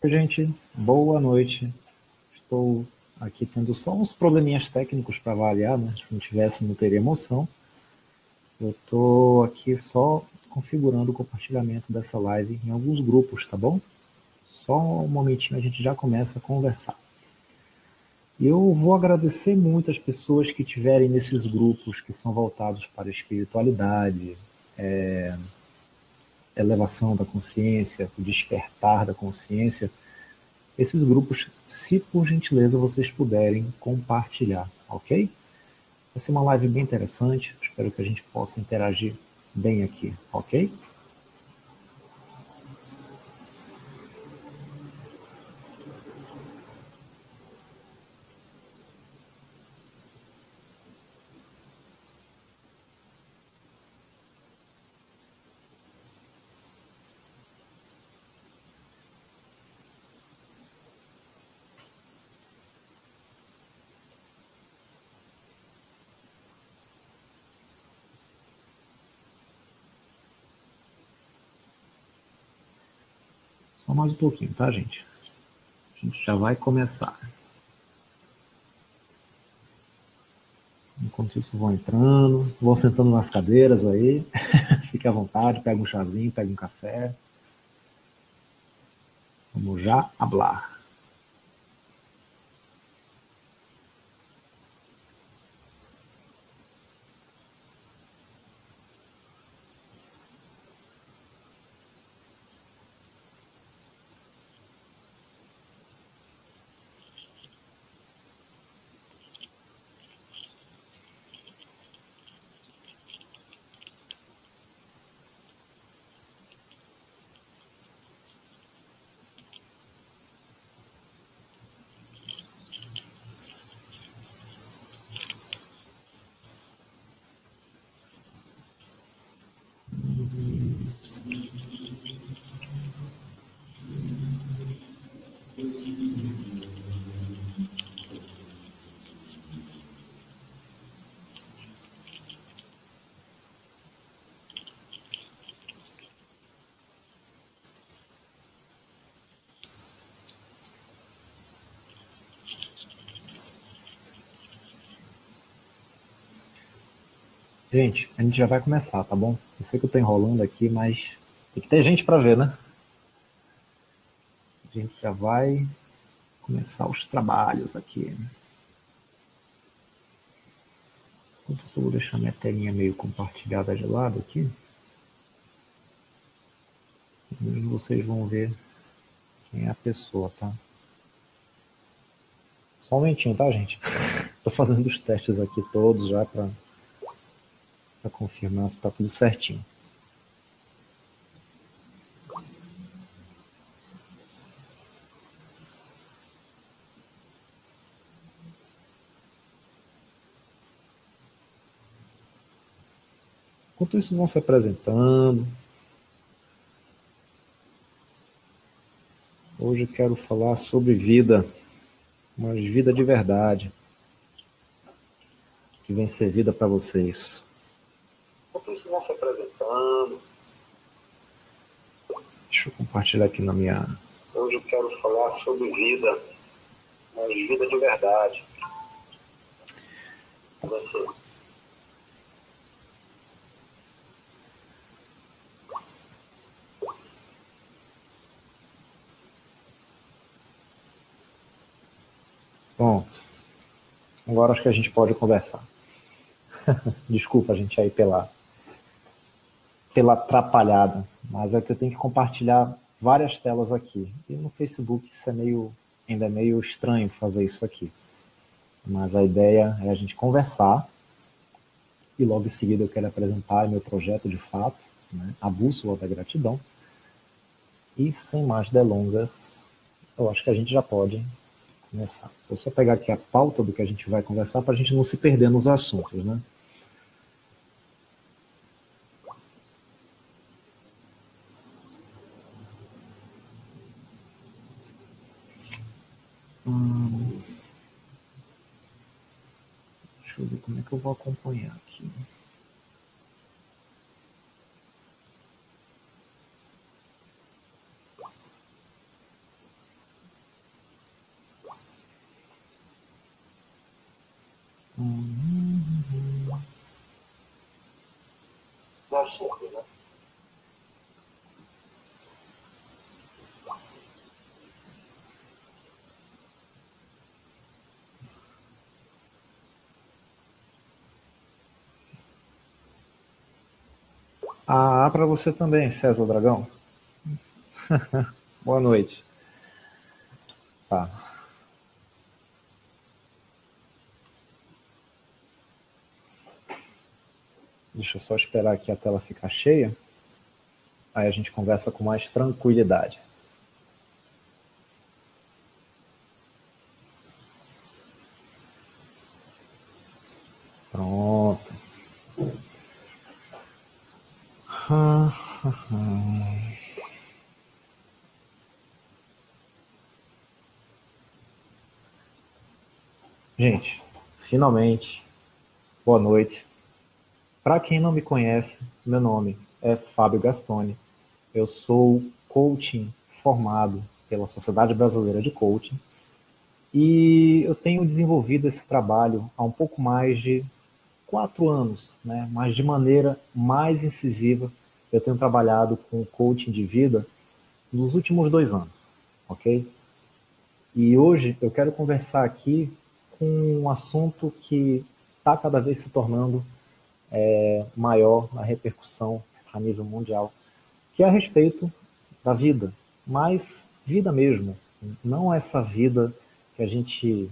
Oi, gente, boa noite. Estou aqui tendo só uns probleminhas técnicos para avaliar, né? Se não tivesse, não teria emoção. Eu estou aqui só configurando o compartilhamento dessa live em alguns grupos, tá bom? Só um momentinho a gente já começa a conversar. Eu vou agradecer muito as pessoas que tiverem nesses grupos que são voltados para a espiritualidade, elevação da consciência, o despertar da consciência. Esses grupos, se por gentileza vocês puderem compartilhar, ok? Vai ser uma live bem interessante, espero que a gente possa interagir bem aqui, ok? Só mais um pouquinho, tá, gente? A gente já vai começar. Enquanto isso, vão entrando, vão sentando nas cadeiras aí. Fique à vontade, pega um chazinho, pega um café. Vamos já hablar. Gente, a gente já vai começar, tá bom? Eu sei que eu tô enrolando aqui, mas tem que ter gente para ver, né? A gente já vai começar os trabalhos aqui. Enquanto eu vou deixar minha telinha meio compartilhada de lado aqui. E vocês vão ver quem é a pessoa, tá? Só um momentinho, tá, gente? Tô fazendo os testes aqui todos já para confirmar se tá tudo certinho. Enquanto isso, vão se apresentando. Hoje eu quero falar sobre vida, mas vida de verdade, que vem ser vida para vocês. Enquanto isso, vão se apresentando. Deixa eu compartilhar aqui na minha... Hoje eu quero falar sobre vida, mas vida de verdade. Vai ser... Pronto. Agora acho que a gente pode conversar. Desculpa, gente, aí pela atrapalhada, mas é que eu tenho que compartilhar várias telas aqui. E no Facebook isso ainda é meio estranho fazer isso aqui. Mas a ideia é a gente conversar e logo em seguida eu quero apresentar meu projeto de fato, né, a Bússola da Gratidão. E sem mais delongas, eu acho que a gente já pode começar. Vou só pegar aqui a pauta do que a gente vai conversar para a gente não se perder nos assuntos, né? Deixa eu ver como é que eu vou acompanhar aqui. Ah, para você também, César Dragão. Boa noite. Tá. Deixa eu só esperar aqui a tela ficar cheia. Aí a gente conversa com mais tranquilidade. Pronto. Gente, finalmente, boa noite. Para quem não me conhece, meu nome é Fábio Gastoni. Eu sou coaching formado pela Sociedade Brasileira de Coaching e eu tenho desenvolvido esse trabalho há um pouco mais de 4 anos, né? Mas de maneira mais incisiva. Eu tenho trabalhado com coaching de vida nos últimos 2 anos, ok? E hoje eu quero conversar aqui com um assunto que está cada vez se tornando maior na repercussão a nível mundial, que é a respeito da vida, mas vida mesmo, não essa vida que a gente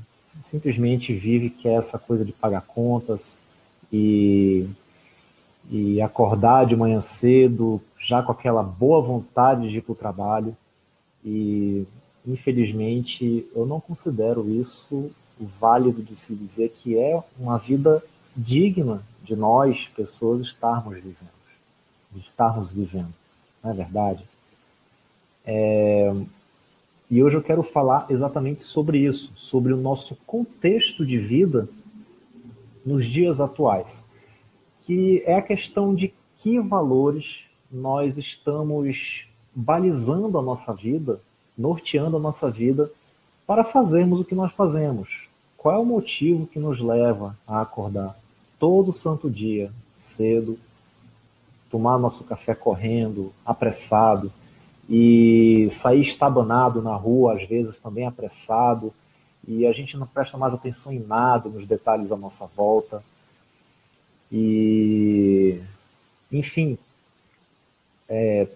simplesmente vive, que é essa coisa de pagar contas e, e acordar de manhã cedo, já com aquela boa vontade de ir para o trabalho. E, infelizmente, eu não considero isso válido de se dizer que é uma vida digna de nós, pessoas, estarmos vivendo. Não é verdade? E hoje eu quero falar exatamente sobre isso, sobre o nosso contexto de vida nos dias atuais, que é a questão de que valores nós estamos balizando a nossa vida, norteando a nossa vida para fazermos o que nós fazemos. Qual é o motivo que nos leva a acordar todo santo dia, cedo, tomar nosso café correndo, apressado, e sair estabanado na rua, às vezes também apressado, e a gente não presta mais atenção em nada, nos detalhes à nossa volta. E, enfim,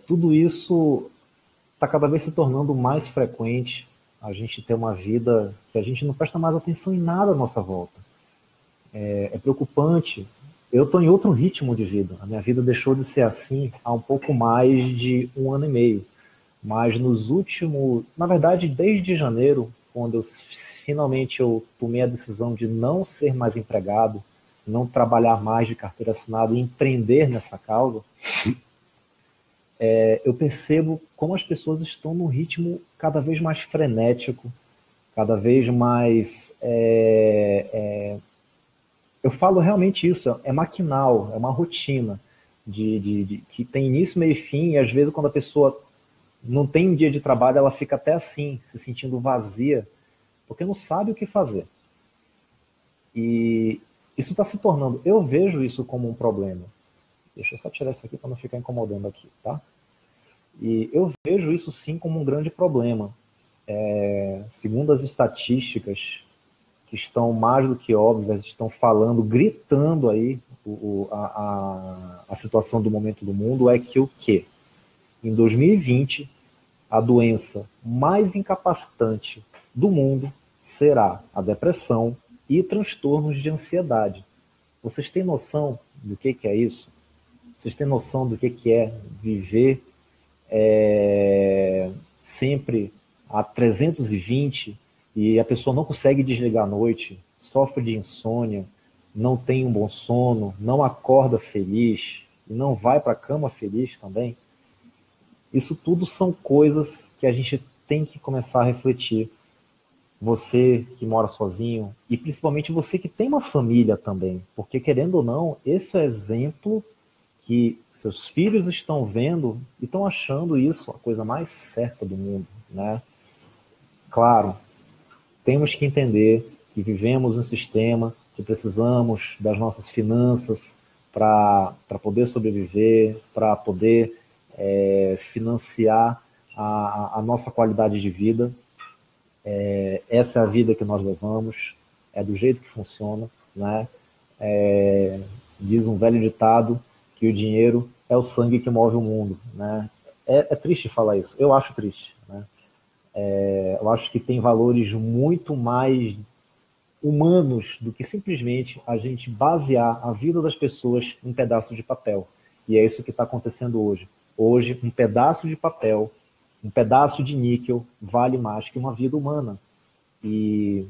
tudo isso está cada vez se tornando mais frequente. A gente ter uma vida que a gente não presta mais atenção em nada à nossa volta. É preocupante. Eu estou em outro ritmo de vida. A minha vida deixou de ser assim há um pouco mais de 1 ano e meio. Mas nos últimos, na verdade, desde janeiro, quando finalmente eu tomei a decisão de não ser mais empregado, não trabalhar mais de carteira assinada e empreender nessa causa, eu percebo como as pessoas estão num ritmo cada vez mais frenético, cada vez mais. Eu falo realmente isso, é maquinal, é uma rotina que tem início, meio e fim, e às vezes quando a pessoa não tem um dia de trabalho, ela fica até assim, se sentindo vazia, porque não sabe o que fazer. E isso está se tornando, eu vejo isso como um problema. Deixa eu só tirar isso aqui para não ficar incomodando aqui, tá? E eu vejo isso sim como um grande problema. Segundo as estatísticas que estão mais do que óbvias, estão falando, gritando aí a situação do momento do mundo, é que o quê? Em 2020, a doença mais incapacitante do mundo será a depressão e transtornos de ansiedade. Vocês têm noção do que é isso? Vocês têm noção do que é viver sempre a 320 e a pessoa não consegue desligar à noite, sofre de insônia, não tem um bom sono, não acorda feliz e não vai para a cama feliz também? Isso tudo são coisas que a gente tem que começar a refletir. Você que mora sozinho e principalmente você que tem uma família também, porque querendo ou não, esse é o exemplo que seus filhos estão vendo e estão achando isso a coisa mais certa do mundo, né? Claro, temos que entender que vivemos um sistema que precisamos das nossas finanças para poder sobreviver, para poder financiar a nossa qualidade de vida. Essa é a vida que nós levamos, é do jeito que funciona, né? Diz um velho ditado que o dinheiro é o sangue que move o mundo, né? É triste falar isso, eu acho triste, né? Eu acho que tem valores muito mais humanos do que simplesmente a gente basear a vida das pessoas em um pedaço de papel. E é isso que está acontecendo hoje. Hoje, um pedaço de papel, um pedaço de níquel vale mais que uma vida humana. E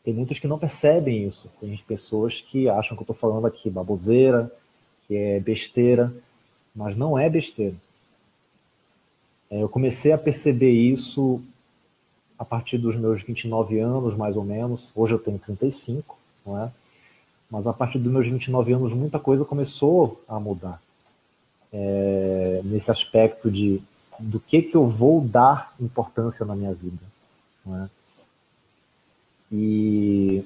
tem muitos que não percebem isso. Tem pessoas que acham que eu estou falando aqui baboseira, que é besteira, mas não é besteira. Eu comecei a perceber isso a partir dos meus 29 anos, mais ou menos. Hoje eu tenho 35, não é? Mas a partir dos meus 29 anos, muita coisa começou a mudar. Nesse aspecto do que eu vou dar importância na minha vida, não é? E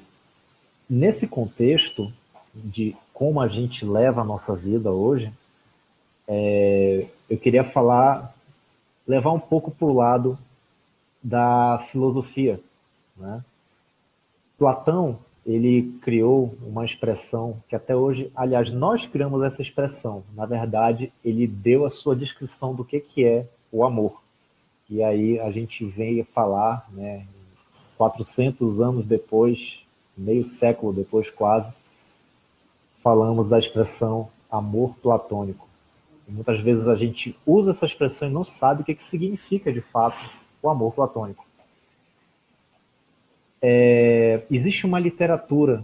nesse contexto de como a gente leva a nossa vida hoje, eu queria levar um pouco para o lado da filosofia, né? Platão, ele criou uma expressão que até hoje, aliás, nós criamos essa expressão. Na verdade, ele deu a sua descrição do que é o amor. E aí a gente vem falar, né, 400 anos depois, meio século depois quase, falamos da expressão amor platônico. E muitas vezes a gente usa essa expressão e não sabe o que significa de fato o amor platônico. Existe uma literatura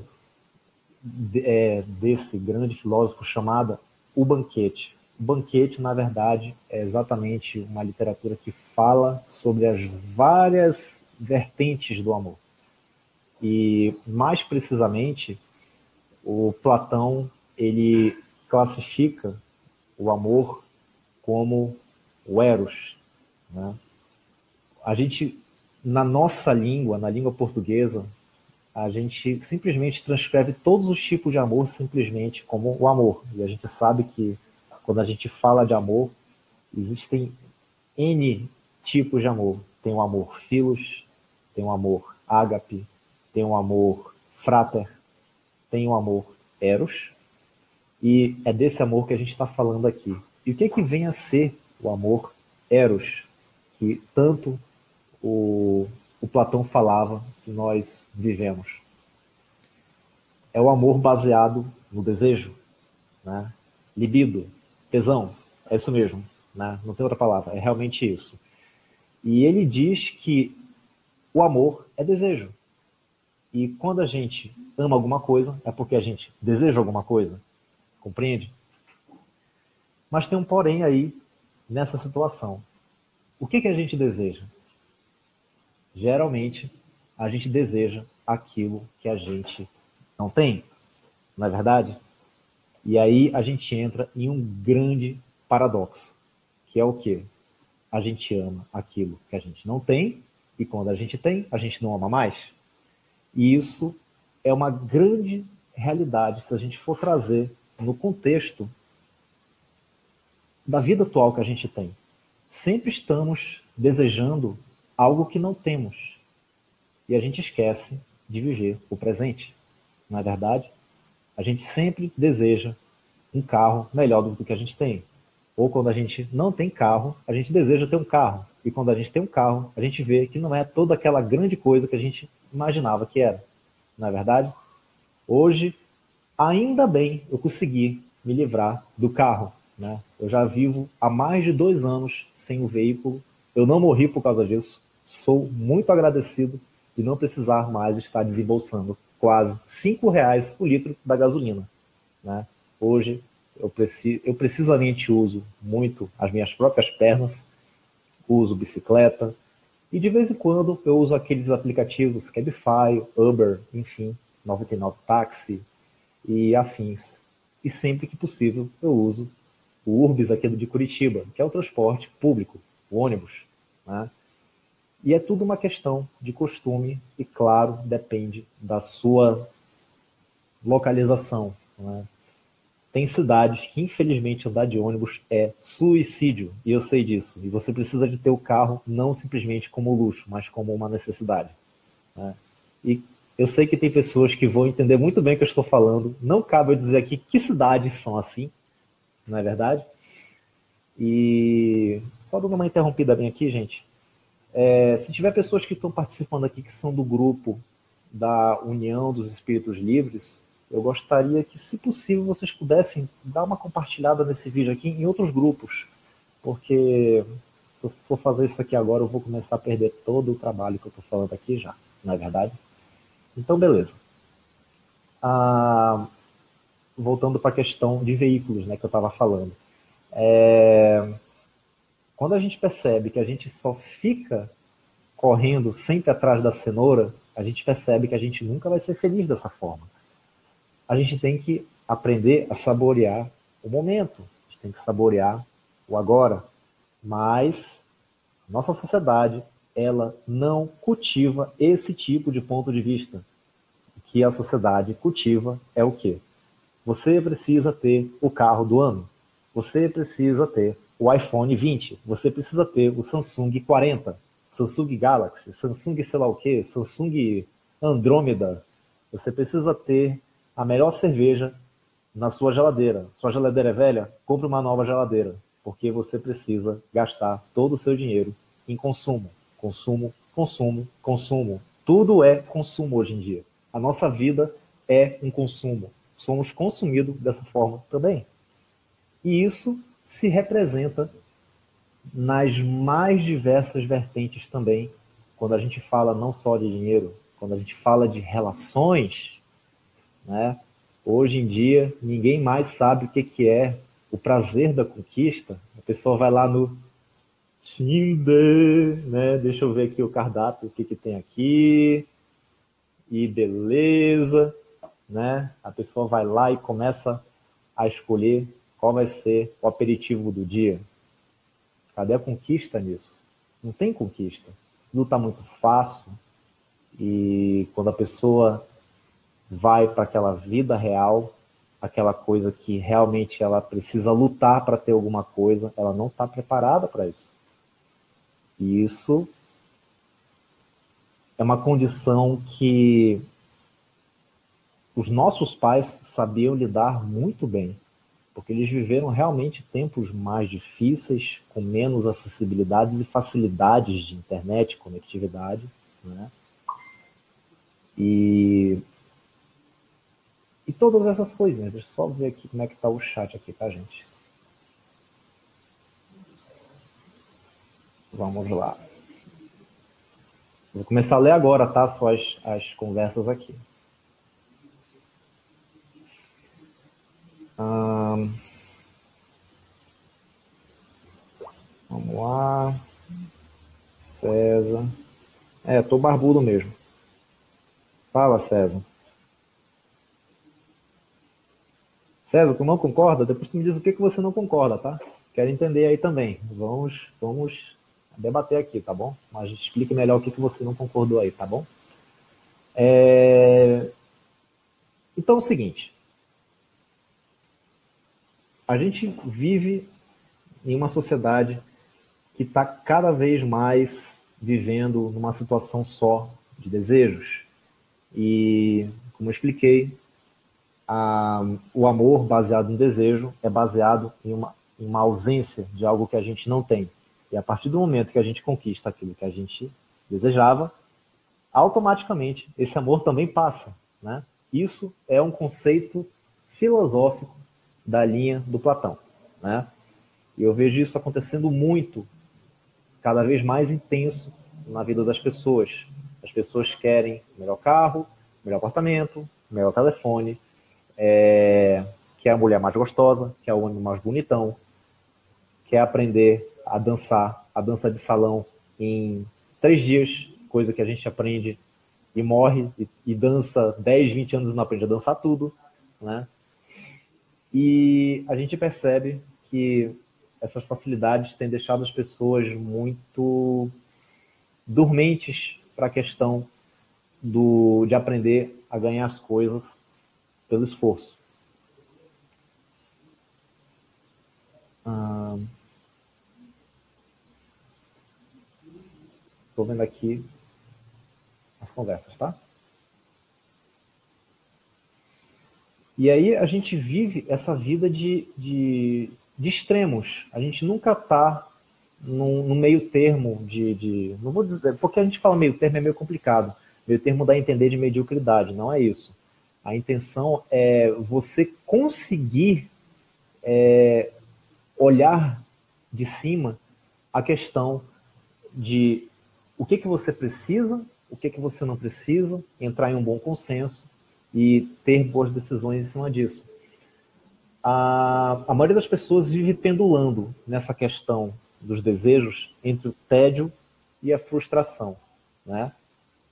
desse grande filósofo chamada O Banquete. O Banquete, na verdade, é exatamente uma literatura que fala sobre as várias vertentes do amor. E, mais precisamente, o Platão, ele classifica o amor como o eros, né? A gente, na nossa língua, na língua portuguesa, a gente simplesmente transcreve todos os tipos de amor simplesmente como o amor. E a gente sabe que quando a gente fala de amor, existem N tipos de amor. Tem o amor philos, tem o amor ágape, tem o amor frater, tem o amor eros. E é desse amor que a gente está falando aqui. E o que vem a ser o amor eros, que tanto o Platão falava que nós vivemos? É o amor baseado no desejo, né? Libido, tesão, é isso mesmo, né? Não tem outra palavra, é realmente isso. E ele diz que o amor é desejo. E quando a gente ama alguma coisa, é porque a gente deseja alguma coisa, compreende? Mas tem um porém aí nessa situação. O que a gente deseja? Geralmente, a gente deseja aquilo que a gente não tem, não é verdade? E aí a gente entra em um grande paradoxo, que é o quê? A gente ama aquilo que a gente não tem, e quando a gente tem, a gente não ama mais. E isso é uma grande realidade se a gente for trazer no contexto da vida atual que a gente tem. Sempre estamos desejando algo que não temos. E a gente esquece de viver o presente. Não é verdade? A gente sempre deseja um carro melhor do que a gente tem. Ou quando a gente não tem carro, a gente deseja ter um carro. E quando a gente tem um carro, a gente vê que não é toda aquela grande coisa que a gente imaginava que era. Não é verdade? Hoje, ainda bem, eu consegui me livrar do carro, né? Eu já vivo há mais de 2 anos sem o veículo. Eu não morri por causa disso. Sou muito agradecido de não precisar mais estar desembolsando quase R$ 5 por litro da gasolina, né? Hoje, eu precisamente uso muito as minhas próprias pernas, uso bicicleta, e de vez em quando eu uso aqueles aplicativos Cabify, Uber, enfim, 99 Táxi e afins. E sempre que possível eu uso o Urbis aqui de Curitiba, que é o transporte público, o ônibus, né? E é tudo uma questão de costume e, claro, depende da sua localização, né? Tem cidades que, infelizmente, andar de ônibus é suicídio, e eu sei disso. E você precisa de ter o carro não simplesmente como luxo, mas como uma necessidade, né? E eu sei que tem pessoas que vão entender muito bem o que eu estou falando. Não cabe eu dizer aqui que cidades são assim, não é verdade? E só dando uma interrompida bem aqui, gente. Se tiver pessoas que estão participando aqui que são do grupo da União dos Espíritos Livres, eu gostaria que, se possível, vocês pudessem dar uma compartilhada nesse vídeo aqui em outros grupos, porque se eu for fazer isso aqui agora, eu vou começar a perder todo o trabalho que eu estou falando aqui já, não é verdade? Então, beleza. Voltando para a questão de veículos, né, que eu estava falando. Quando a gente percebe que a gente só fica correndo sempre atrás da cenoura, a gente percebe que a gente nunca vai ser feliz dessa forma. A gente tem que aprender a saborear o momento, a gente tem que saborear o agora. Mas nossa sociedade, ela não cultiva esse tipo de ponto de vista. O que a sociedade cultiva é o quê? Você precisa ter o carro do ano. Você precisa ter o iPhone 20. Você precisa ter o Samsung 40. Samsung Galaxy, Samsung sei lá o quê, Samsung Andrômeda. Você precisa ter a melhor cerveja na sua geladeira. Sua geladeira é velha? Compre uma nova geladeira, porque você precisa gastar todo o seu dinheiro em consumo. Consumo, consumo, consumo. Tudo é consumo hoje em dia. A nossa vida é um consumo. Somos consumidos dessa forma também. E isso se representa nas mais diversas vertentes também, quando a gente fala não só de dinheiro, quando a gente fala de relações, né? Hoje em dia, ninguém mais sabe o que é o prazer da conquista. A pessoa vai lá no Tinder, né? Deixa eu ver aqui o cardápio, o que tem aqui, e beleza, né? A pessoa vai lá e começa a escolher qual vai ser o aperitivo do dia. Cadê a conquista nisso? Não tem conquista. Tudo está muito fácil. E quando a pessoa vai para aquela vida real, aquela coisa que realmente ela precisa lutar para ter alguma coisa, ela não está preparada para isso. E isso é uma condição que os nossos pais sabiam lidar muito bem, porque eles viveram realmente tempos mais difíceis, com menos acessibilidades e facilidades de internet, conectividade, né? E todas essas coisinhas. Deixa eu só ver aqui como é que tá o chat aqui, tá, gente? Vamos lá. Vou começar a ler agora, tá? Só as conversas aqui. Vamos lá. César. Tô barbudo mesmo. Fala, César. César, tu não concorda? Depois tu me diz o que você não concorda, tá? Quero entender aí também. Vamos debater aqui, tá bom? Mas explique melhor o que você não concordou aí, tá bom? Então é o seguinte. A gente vive em uma sociedade que está cada vez mais vivendo numa situação só de desejos. E, como eu expliquei, o amor baseado no desejo é baseado em uma ausência de algo que a gente não tem. E a partir do momento que a gente conquista aquilo que a gente desejava, automaticamente esse amor também passa, né? Isso é um conceito filosófico da linha do Platão, né? E eu vejo isso acontecendo muito, cada vez mais intenso na vida das pessoas. As pessoas querem melhor carro, melhor apartamento, melhor telefone, quer a mulher mais gostosa, quer o homem mais bonitão, quer aprender a dançar, a dança de salão em 3 dias, coisa que a gente aprende e morre, e dança 10, 20 anos e não aprende a dançar tudo, né? E a gente percebe que essas facilidades têm deixado as pessoas muito dormentes para a questão de aprender a ganhar as coisas pelo esforço. Estou vendo aqui as conversas, tá? E aí a gente vive essa vida de de extremos. A gente nunca está no meio termo não vou dizer, porque a gente fala meio termo é meio complicado. Meio termo dá a entender de mediocridade, não é isso. A intenção é você conseguir olhar de cima a questão de o que você precisa, o que você não precisa, entrar em um bom consenso e ter boas decisões em cima disso. A maioria das pessoas vive pendulando nessa questão dos desejos entre o tédio e a frustração, né?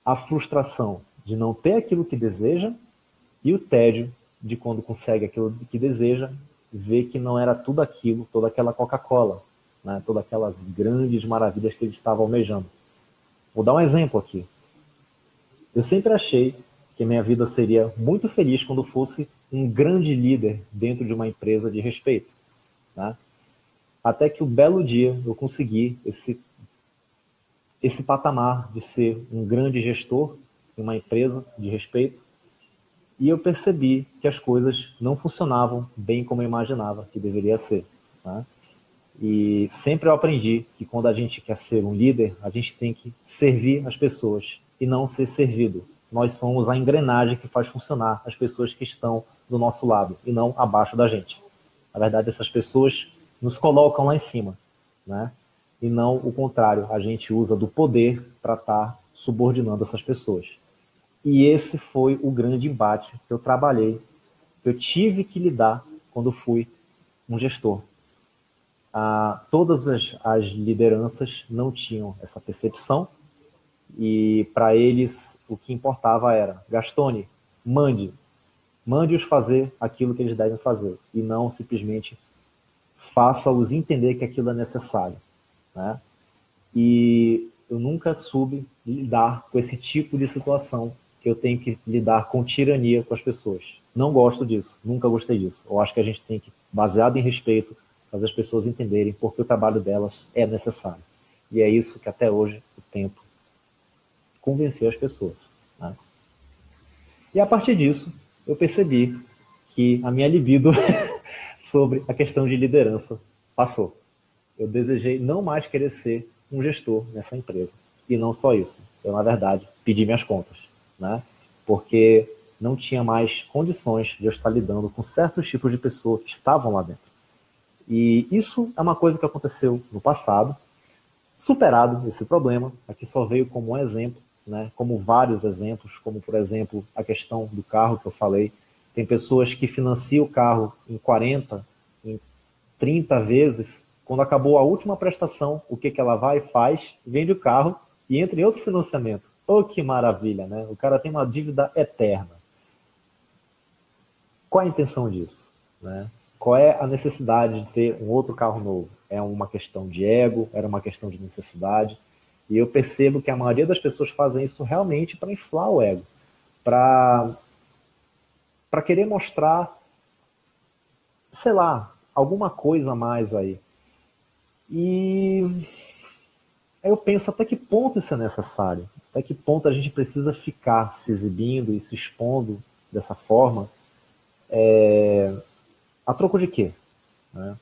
A frustração de não ter aquilo que deseja e o tédio de quando consegue aquilo que deseja, ver que não era tudo aquilo, toda aquela Coca-Cola, né? Todas aquelas grandes maravilhas que ele estava almejando. Vou dar um exemplo aqui. Eu sempre achei que a minha vida seria muito feliz quando fosse um grande líder dentro de uma empresa de respeito, né? Até que o belo dia eu consegui esse patamar de ser um grande gestor em uma empresa de respeito e eu percebi que as coisas não funcionavam bem como eu imaginava que deveria ser, né? E sempre eu aprendi que quando a gente quer ser um líder, a gente tem que servir as pessoas e não ser servido. Nós somos a engrenagem que faz funcionar as pessoas que estão do nosso lado e não abaixo da gente. Na verdade, essas pessoas nos colocam lá em cima, né? E não o contrário, a gente usa do poder para estar subordinando essas pessoas. E esse foi o grande embate que eu trabalhei, que eu tive que lidar quando fui um gestor. Todas as lideranças não tinham essa percepção e para eles o que importava era Gastone, mande-os fazer aquilo que eles devem fazer e não simplesmente faça-os entender que aquilo é necessário, né? E eu nunca soube lidar com esse tipo de situação que eu tenho que lidar com tirania com as pessoas. Não gosto disso, nunca gostei disso. Eu acho que a gente tem que, baseado em respeito, fazer as pessoas entenderem porque o trabalho delas é necessário. E é isso que até hoje eu tento convencer as pessoas, né? E a partir disso, eu percebi que a minha libido sobre a questão de liderança passou. Eu desejei não mais querer ser um gestor nessa empresa. E não só isso. Eu, na verdade, pedi minhas contas, né? Porque não tinha mais condições de eu estar lidando com certos tipos de pessoas que estavam lá dentro. E isso é uma coisa que aconteceu no passado. Superado esse problema, aqui só veio como um exemplo, né? Como vários exemplos, como, por exemplo, a questão do carro que eu falei. Tem pessoas que financiam o carro em 40, em 30 vezes. Quando acabou a última prestação, o que ela vai e faz? Vende o carro e entra em outro financiamento. Oh, que maravilha, né? O cara tem uma dívida eterna. Qual a intenção disso, né? Qual é a necessidade de ter um outro carro novo? É uma questão de ego? Era uma questão de necessidade? E eu percebo que a maioria das pessoas fazem isso realmente para inflar o ego, para querer mostrar, sei lá, alguma coisa a mais aí. E aí eu penso até que ponto isso é necessário, até que ponto a gente precisa ficar se exibindo e se expondo dessa forma, a troco de quê, né?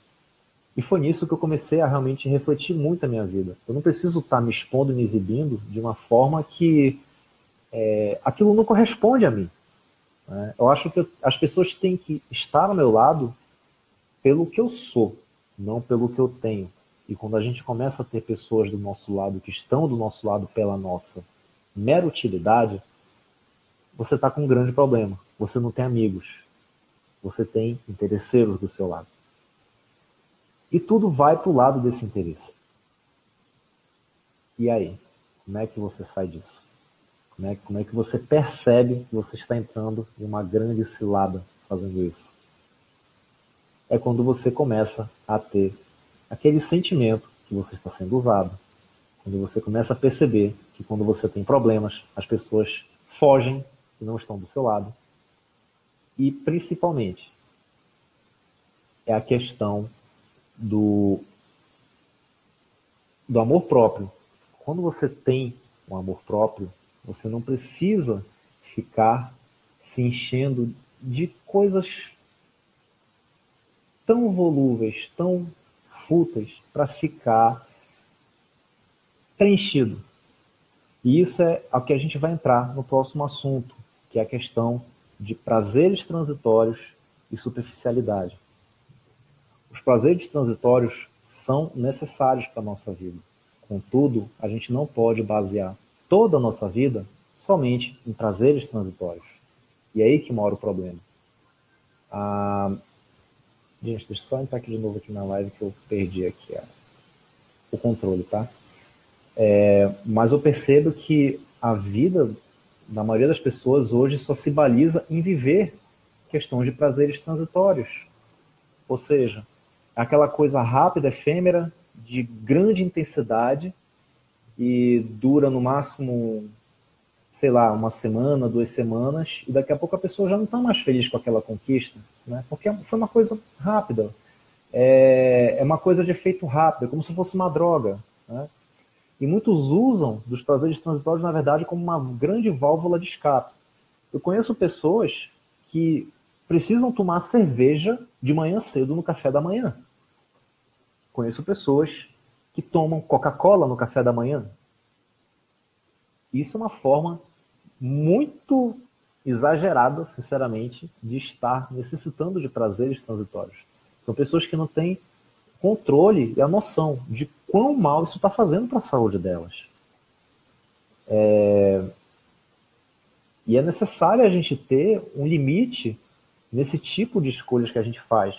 E foi nisso que eu comecei a realmente refletir muito a minha vida. Eu não preciso estar me expondo e me exibindo de uma forma que aquilo não corresponde a mim, né? Eu acho que as pessoas têm que estar ao meu lado pelo que eu sou, não pelo que eu tenho. E quando a gente começa a ter pessoas do nosso lado que estão do nosso lado pela nossa mera utilidade, você está com um grande problema. Você não tem amigos. Você tem interesseiros do seu lado. E tudo vai para o lado desse interesse. E aí? Como é que você sai disso? Como é que você percebe que você está entrando em uma grande cilada fazendo isso? É quando você começa a ter aquele sentimento que você está sendo usado. Quando você começa a perceber que quando você tem problemas, as pessoas fogem e não estão do seu lado. E, principalmente, é a questão do amor próprio. Quando você tem um amor próprio, você não precisa ficar se enchendo de coisas tão volúveis, tão fúteis para ficar preenchido. E isso é o que a gente vai entrar no próximo assunto, que é a questão de prazeres transitórios e superficialidade. Os prazeres transitórios são necessários para a nossa vida. Contudo, a gente não pode basear toda a nossa vida somente em prazeres transitórios. E é aí que mora o problema. Gente, deixa eu só entrar aqui de novo aqui na live que eu perdi aqui o controle, tá? Mas eu percebo que a vida da maioria das pessoas hoje só se baliza em viver questões de prazeres transitórios. Ou seja, aquela coisa rápida, efêmera, de grande intensidade e dura no máximo, sei lá, uma semana, 2 semanas, e daqui a pouco a pessoa já não está mais feliz com aquela conquista, né? Porque foi uma coisa rápida. É uma coisa de efeito rápido, como se fosse uma droga, né? E muitos usam dos prazeres transitórios, na verdade, como uma grande válvula de escape. Eu conheço pessoas que precisam tomar cerveja de manhã cedo no café da manhã. Conheço pessoas que tomam Coca-Cola no café da manhã. Isso é uma forma muito exagerada, sinceramente, de estar necessitando de prazeres transitórios. São pessoas que não têm controle e a noção de quão mal isso está fazendo para a saúde delas. E é necessário a gente ter um limite nesse tipo de escolhas que a gente faz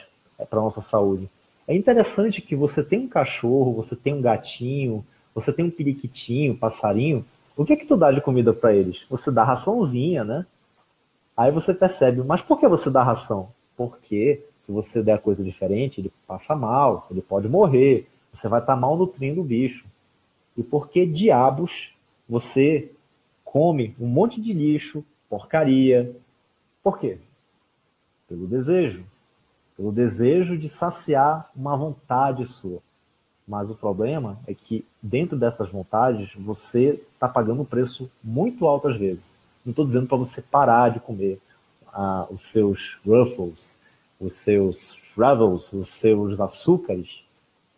para a nossa saúde. É interessante que você tem um cachorro, você tem um gatinho, você tem um periquitinho, passarinho. O que é que tu dá de comida para eles? Você dá raçãozinha, né? Aí você percebe, mas por que você dá ração? Porque se você der coisa diferente, ele passa mal, ele pode morrer, você vai estar malnutrindo o bicho. E por que diabos você come um monte de lixo, porcaria? Por quê? Pelo desejo. Pelo desejo de saciar uma vontade sua. Mas o problema é que dentro dessas vontades você está pagando um preço muito alto às vezes. Não estou dizendo para você parar de comer os seus Ruffles, os seus Travels, os seus açúcares.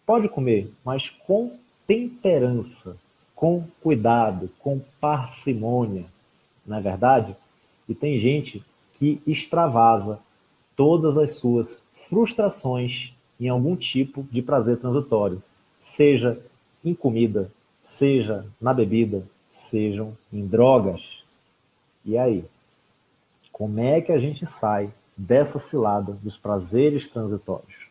Pode comer, mas com temperança, com cuidado, com parcimônia. Não é verdade? E tem gente que extravasa todas as suas frustrações em algum tipo de prazer transitório, seja em comida, seja na bebida, sejam em drogas. E aí? Como é que a gente sai dessa cilada dos prazeres transitórios?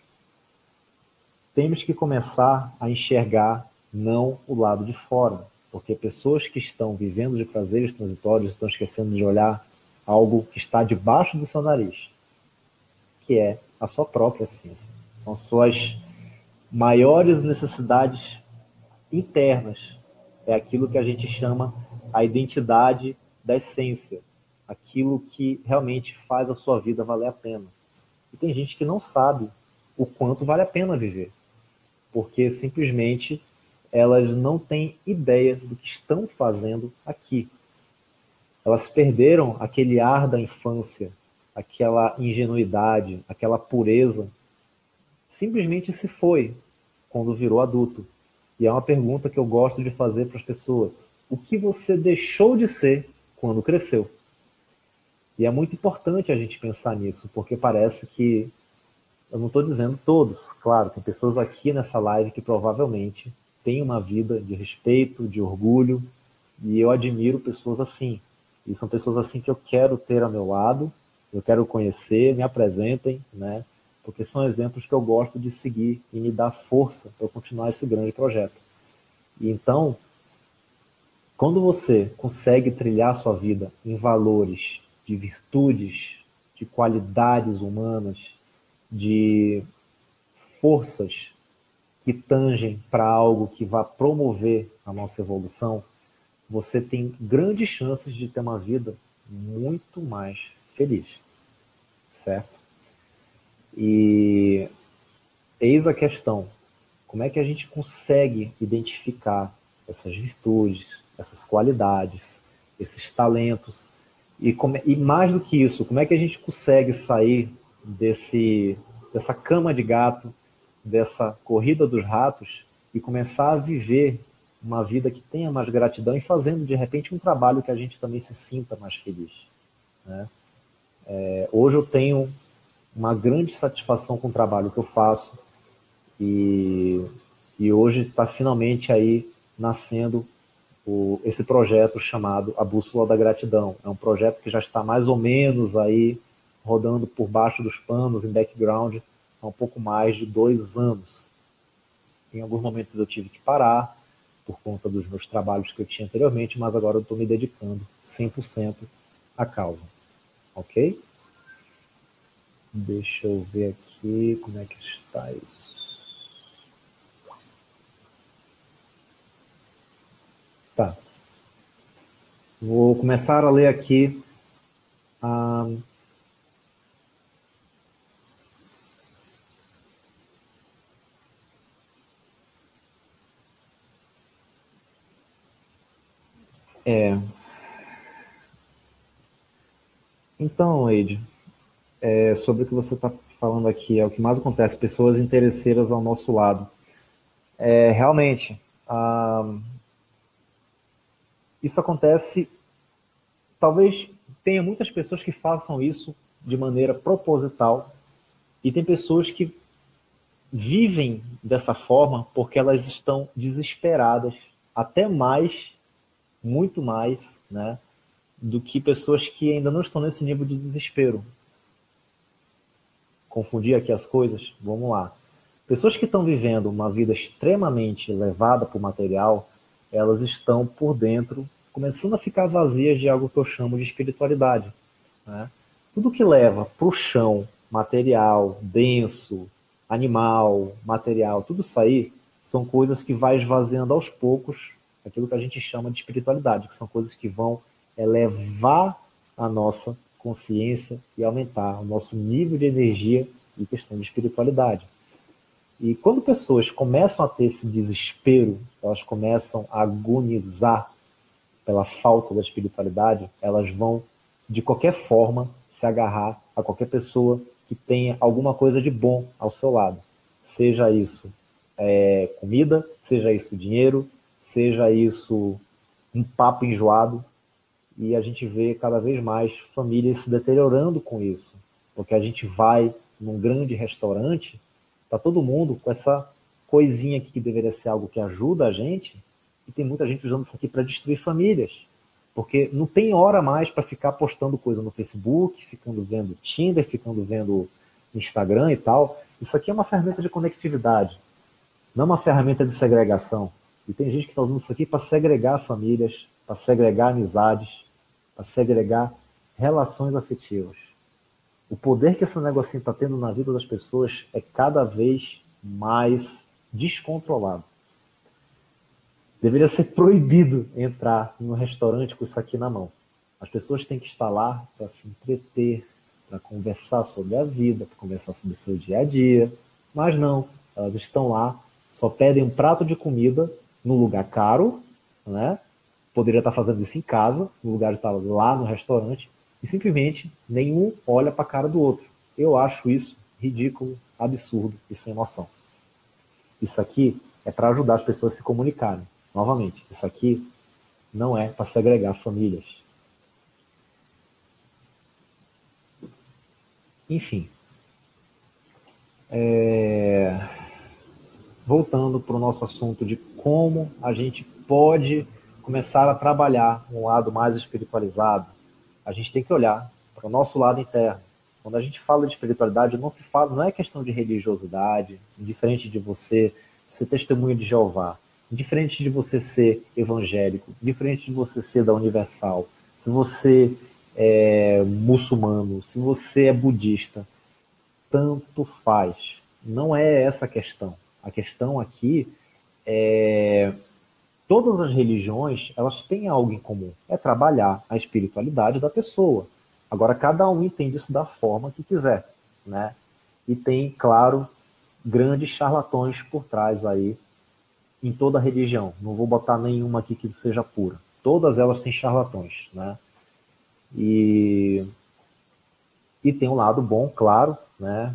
Temos que começar a enxergar não o lado de fora, porque pessoas que estão vivendo de prazeres transitórios estão esquecendo de olhar algo que está debaixo do seu nariz, que é a sua própria essência. São suas maiores necessidades internas. É aquilo que a gente chama a identidade da essência, aquilo que realmente faz a sua vida valer a pena. E tem gente que não sabe o quanto vale a pena viver, porque simplesmente elas não têm ideia do que estão fazendo aqui. Elas perderam aquele ar da infância, aquela ingenuidade, aquela pureza, simplesmente se foi quando virou adulto. E é uma pergunta que eu gosto de fazer para as pessoas. O que você deixou de ser quando cresceu? E é muito importante a gente pensar nisso, porque parece que, eu não estou dizendo todos, claro, tem pessoas aqui nessa live que provavelmente têm uma vida de respeito, de orgulho, e eu admiro pessoas assim. E são pessoas assim que eu quero ter ao meu lado, eu quero conhecer, me apresentem, né? Porque são exemplos que eu gosto de seguir e me dá força para eu continuar esse grande projeto. E então, quando você consegue trilhar a sua vida em valores de virtudes, de qualidades humanas, de forças que tangem para algo que vá promover a nossa evolução, você tem grandes chances de ter uma vida muito mais feliz, certo? E eis a questão, como é que a gente consegue identificar essas virtudes, essas qualidades, esses talentos, e mais do que isso, como é que a gente consegue sair dessa cama de gato, dessa corrida dos ratos e começar a viver uma vida que tenha mais gratidão e fazendo, de repente, um trabalho que a gente também se sinta mais feliz, né? Hoje eu tenho uma grande satisfação com o trabalho que eu faço e hoje está finalmente aí nascendo esse projeto chamado A Bússola da Gratidão. É um projeto que já está mais ou menos aí rodando por baixo dos panos, em background, há um pouco mais de 2 anos. Em alguns momentos eu tive que parar por conta dos meus trabalhos que eu tinha anteriormente, mas agora eu estou me dedicando 100% à causa. Ok? Deixa eu ver aqui como é que está isso. Tá. Vou começar a ler aqui a... Então, Eide, sobre o que você está falando aqui, é o que mais acontece, pessoas interesseiras ao nosso lado. Realmente, isso acontece, talvez tenha muitas pessoas que façam isso de maneira proposital e tem pessoas que vivem dessa forma porque elas estão desesperadas, até mais, muito mais, né, do que pessoas que ainda não estão nesse nível de desespero. Confundir aqui as coisas? Vamos lá. Pessoas que estão vivendo uma vida extremamente levada por material, elas estão por dentro começando a ficar vazias de algo que eu chamo de espiritualidade, né? Tudo que leva para o chão, material, denso, animal, material, tudo isso aí são coisas que vai esvaziando aos poucos aquilo que a gente chama de espiritualidade, que são coisas que vão elevar a nossa consciência e aumentar o nosso nível de energia e questão de espiritualidade. E quando pessoas começam a ter esse desespero, elas começam a agonizar pela falta da espiritualidade, elas vão, de qualquer forma, se agarrar a qualquer pessoa que tenha alguma coisa de bom ao seu lado. Seja isso comida, seja isso dinheiro, seja isso um papo enjoado. E a gente vê cada vez mais famílias se deteriorando com isso. Porque a gente vai num grande restaurante, tá todo mundo com essa coisinha aqui que deveria ser algo que ajuda a gente, e tem muita gente usando isso aqui para destruir famílias. Porque não tem hora mais para ficar postando coisa no Facebook, ficando vendo Tinder, ficando vendo Instagram e tal. Isso aqui é uma ferramenta de conectividade, não é uma ferramenta de segregação. E tem gente que está usando isso aqui para segregar famílias, para segregar amizades, para segregar relações afetivas. O poder que esse negocinho está tendo na vida das pessoas é cada vez mais descontrolado. Deveria ser proibido entrar em um restaurante com isso aqui na mão. As pessoas têm que estar lá para se entreter, para conversar sobre a vida, para conversar sobre o seu dia a dia. Mas não, elas estão lá, só pedem um prato de comida num lugar caro, né? Poderia estar fazendo isso em casa, no lugar de estar lá no restaurante, e simplesmente nenhum olha para a cara do outro. Eu acho isso ridículo, absurdo e sem noção. Isso aqui é para ajudar as pessoas a se comunicarem. Novamente, isso aqui não é para segregar famílias. Enfim. Voltando para o nosso assunto de como a gente pode começar a trabalhar um lado mais espiritualizado, a gente tem que olhar para o nosso lado interno. Quando a gente fala de espiritualidade, não é questão de religiosidade, diferente de você ser testemunha de Jeová, diferente de você ser evangélico, diferente de você ser da Universal, se você é muçulmano, se você é budista, tanto faz. Não é essa a questão. A questão aqui é todas as religiões, elas têm algo em comum, é trabalhar a espiritualidade da pessoa. Agora, cada um entende isso da forma que quiser, né? E tem, claro, grandes charlatões por trás aí, em toda a religião. Não vou botar nenhuma aqui que seja pura. Todas elas têm charlatões, né? E tem um lado bom, claro, né?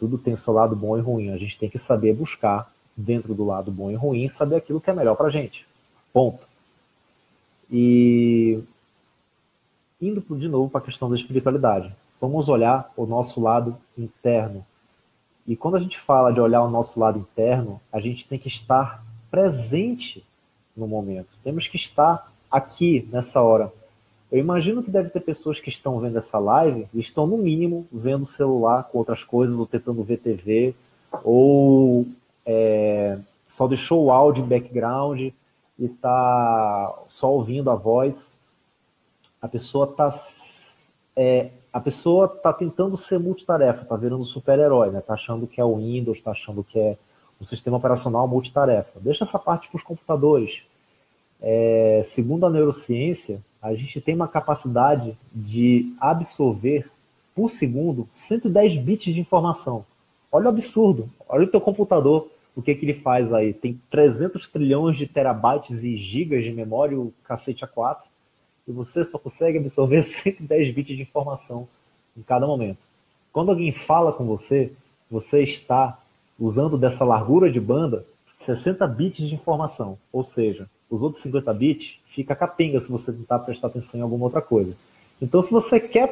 Tudo tem seu lado bom e ruim. A gente tem que saber buscar, dentro do lado bom e ruim, saber aquilo que é melhor pra gente. Ponto. E indo de novo para a questão da espiritualidade. Vamos olhar o nosso lado interno. E quando a gente fala de olhar o nosso lado interno, a gente tem que estar presente no momento. Temos que estar aqui, nessa hora. Eu imagino que deve ter pessoas que estão vendo essa live e estão, no mínimo, vendo o celular com outras coisas, ou tentando ver TV, ou só deixou o áudio em background e está só ouvindo a voz. A pessoa está tentando ser multitarefa, está virando super-herói, né? Está achando que é o Windows, está achando que é o sistema operacional multitarefa. Deixa essa parte para os computadores. Segundo a neurociência, a gente tem uma capacidade de absorver por segundo 110 bits de informação. Olha o absurdo. Olha o teu computador, o que ele faz aí. Tem 300 trilhões de terabytes e gigas de memória, o cacete A4, e você só consegue absorver 110 bits de informação em cada momento. Quando alguém fala com você, você está usando dessa largura de banda 60 bits de informação, ou seja, os outros 50 bits fica capenga se você tentar prestar atenção em alguma outra coisa. Então, se você quer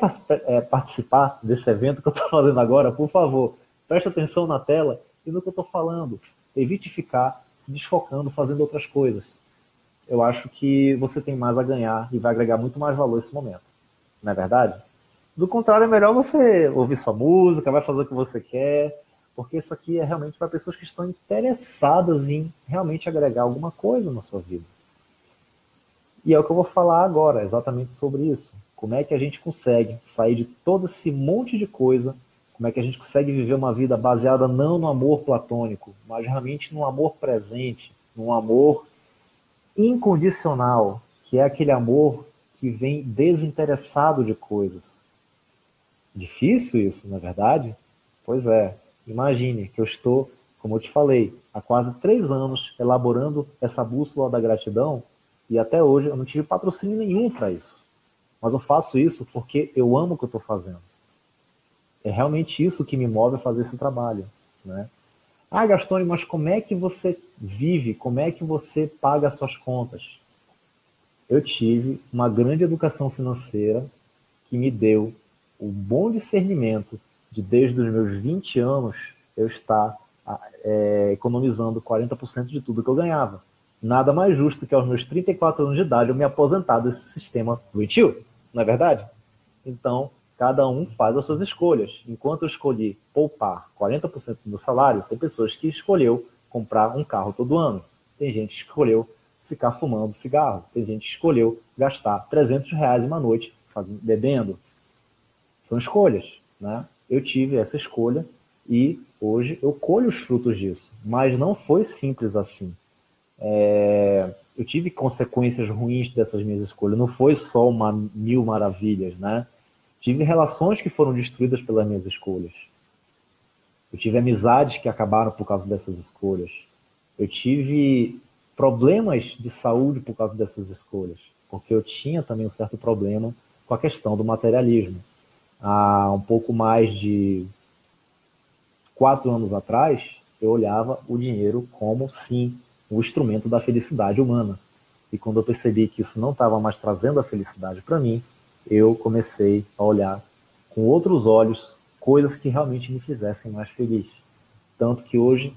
participar desse evento que eu estou fazendo agora, por favor, preste atenção na tela e no que eu estou falando. Evite ficar se desfocando, fazendo outras coisas. Eu acho que você tem mais a ganhar e vai agregar muito mais valor nesse momento. Não é verdade? Do contrário, é melhor você ouvir sua música, vai fazer o que você quer, porque isso aqui é realmente para pessoas que estão interessadas em realmente agregar alguma coisa na sua vida. E é o que eu vou falar agora, exatamente sobre isso. Como é que a gente consegue sair de todo esse monte de coisa, como é que a gente consegue viver uma vida baseada não no amor platônico, mas realmente no amor presente, num amor incondicional, que é aquele amor que vem desinteressado de coisas. Difícil isso, não é verdade? Pois é. Imagine que eu estou, como eu te falei, há quase 3 anos elaborando essa bússola da gratidão e até hoje eu não tive patrocínio nenhum para isso. Mas eu faço isso porque eu amo o que eu estou fazendo. É realmente isso que me move a fazer esse trabalho, né? Ah, Gastone, mas como é que você vive? Como é que você paga as suas contas? Eu tive uma grande educação financeira que me deu o bom discernimento de, desde os meus 20 anos, eu estar economizando 40% de tudo que eu ganhava. Nada mais justo que aos meus 34 anos de idade eu me aposentar desse sistema doentio, não é verdade? Então, cada um faz as suas escolhas. Enquanto eu escolhi poupar 40% do meu salário, tem pessoas que escolheu comprar um carro todo ano. Tem gente que escolheu ficar fumando cigarro. Tem gente que escolheu gastar R$ 300 uma noite bebendo. São escolhas, né? Eu tive essa escolha e hoje eu colho os frutos disso. Mas não foi simples assim. Eu tive consequências ruins dessas minhas escolhas. Não foi só uma mil maravilhas, né? Tive relações que foram destruídas pelas minhas escolhas. Eu tive amizades que acabaram por causa dessas escolhas. Eu tive problemas de saúde por causa dessas escolhas, porque eu tinha também um certo problema com a questão do materialismo. Há um pouco mais de 4 anos atrás, eu olhava o dinheiro como, sim, o instrumento da felicidade humana. E quando eu percebi que isso não estava mais trazendo a felicidade para mim, eu comecei a olhar com outros olhos coisas que realmente me fizessem mais feliz. Tanto que hoje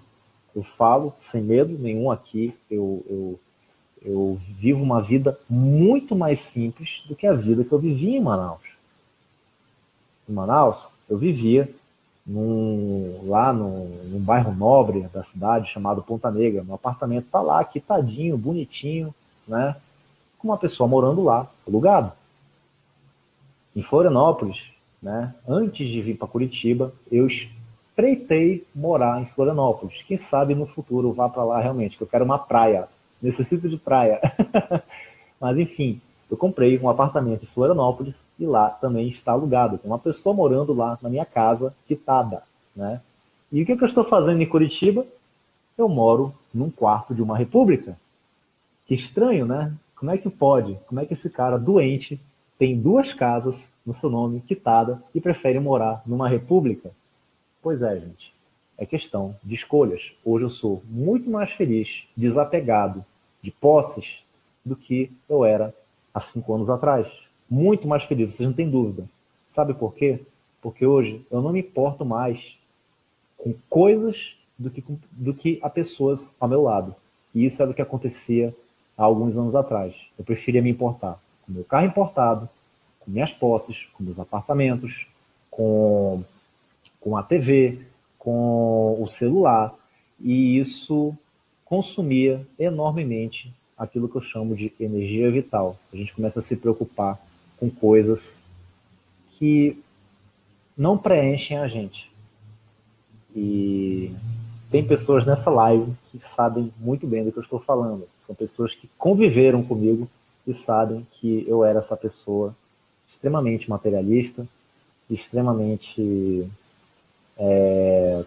eu falo sem medo nenhum aqui, eu vivo uma vida muito mais simples do que a vida que eu vivia em Manaus. Em Manaus, eu vivia num bairro nobre da cidade chamado Ponta Negra. Meu apartamento está lá, quitadinho, bonitinho, né? Com uma pessoa morando lá, alugado. Em Florianópolis, né? Antes de vir para Curitiba, eu espreitei morar em Florianópolis. Quem sabe no futuro eu vá para lá realmente, que eu quero uma praia. Necessito de praia. Mas enfim, eu comprei um apartamento em Florianópolis e lá também está alugado. Tem uma pessoa morando lá na minha casa, quitada, né? E o que eu estou fazendo em Curitiba? Eu moro num quarto de uma república. Que estranho, né? Como é que pode? Como é que esse cara doente tem 2 casas no seu nome, quitada, e prefere morar numa república? Pois é, gente. É questão de escolhas. Hoje eu sou muito mais feliz, desapegado de posses do que eu era há 5 anos atrás. Muito mais feliz, vocês não têm dúvida. Sabe por quê? Porque hoje eu não me importo mais com coisas do que a pessoas ao meu lado. E isso era o que acontecia há alguns anos atrás. Eu preferia me importar com meu carro importado, com minhas posses, com meus apartamentos, com, com a TV, com o celular. E isso consumia enormemente aquilo que eu chamo de energia vital. A gente começa a se preocupar com coisas que não preenchem a gente. E tem pessoas nessa live que sabem muito bem do que eu estou falando. São pessoas que conviveram comigo e sabem que eu era essa pessoa extremamente materialista, extremamente,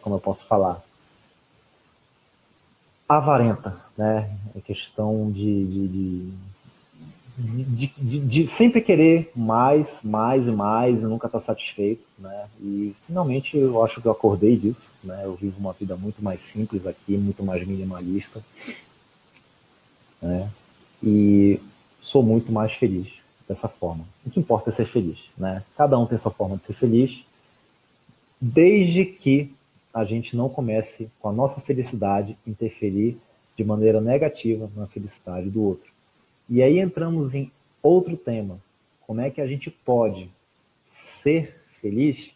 como eu posso falar, avarenta, né? É questão de sempre querer mais, mais e mais e nunca estar satisfeito, né? E finalmente eu acho que eu acordei disso, né? Eu vivo uma vida muito mais simples aqui, muito mais minimalista, né? E sou muito mais feliz dessa forma. O que importa é ser feliz, né? Cada um tem sua forma de ser feliz, desde que a gente não comece com a nossa felicidade interferir de maneira negativa na felicidade do outro. E aí entramos em outro tema. Como é que a gente pode ser feliz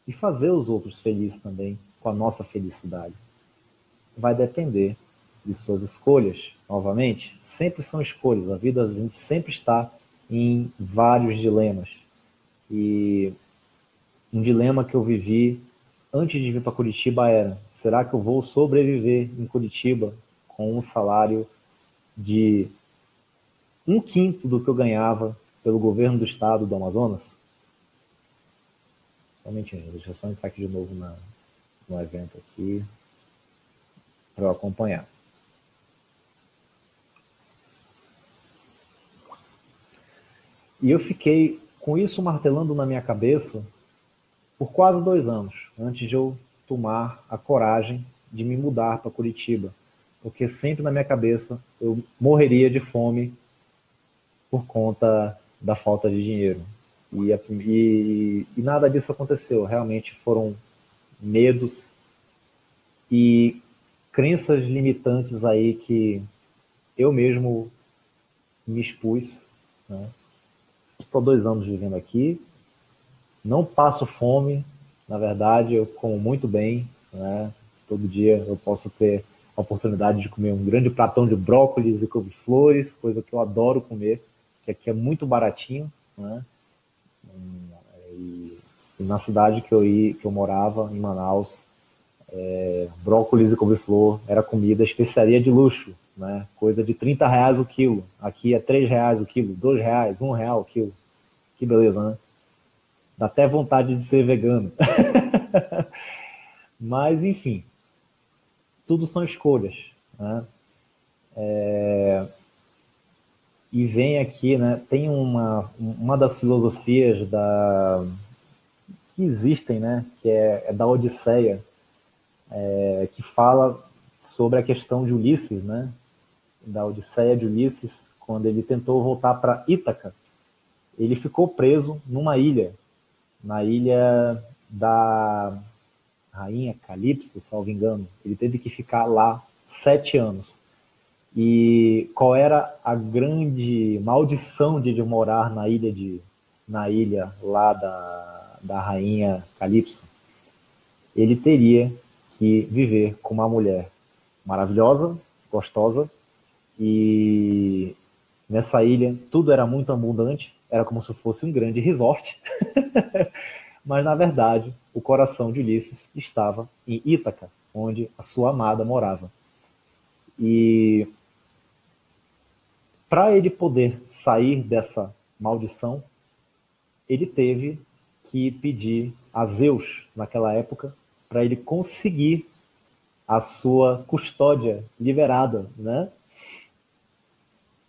e fazer os outros felizes também com a nossa felicidade? Vai depender de suas escolhas. Novamente, sempre são escolhas. A vida a gente sempre está em vários dilemas. E um dilema que eu vivi antes de vir para Curitiba era: será que eu vou sobreviver em Curitiba com um salário de 1/5 do que eu ganhava pelo governo do estado do Amazonas? Somente, deixa eu só entrar aqui de novo no evento aqui para eu acompanhar. E eu fiquei com isso martelando na minha cabeça por quase 2 anos, antes de eu tomar a coragem de me mudar para Curitiba, porque sempre na minha cabeça eu morreria de fome por conta da falta de dinheiro. E nada disso aconteceu. Realmente foram medos e crenças limitantes aí que eu mesmo me expus, né? Estou 2 anos vivendo aqui, não passo fome, na verdade eu como muito bem, né? Todo dia eu posso ter a oportunidade de comer um grande pratão de brócolis e couve-flores, coisa que eu adoro comer, que aqui é muito baratinho, né? E na cidade que eu morava, em Manaus, brócolis e couve-flor era comida, especiaria de luxo, né? Coisa de R$ 30 o quilo. Aqui é R$ 3 o quilo, R$ 2, R$ 1 o quilo. Que beleza, né? Dá até vontade de ser vegano. Mas, enfim, tudo são escolhas, né? E vem aqui, né? Tem uma das filosofias que existem, né? Que é da Odisseia, que fala sobre a questão de Ulisses, né? Da Odisseia de Ulisses, quando ele tentou voltar para Ítaca, ele ficou preso numa ilha, na ilha da rainha Calipso, salvo engano. Ele teve que ficar lá 7 anos. E qual era a grande maldição de ele morar na ilha lá da rainha Calipso? Ele teria que viver com uma mulher maravilhosa, gostosa, e nessa ilha tudo era muito abundante, era como se fosse um grande resort, mas na verdade o coração de Ulisses estava em Ítaca, onde a sua amada morava. E para ele poder sair dessa maldição, ele teve que pedir a Zeus, naquela época, para ele conseguir a sua custódia liberada, né?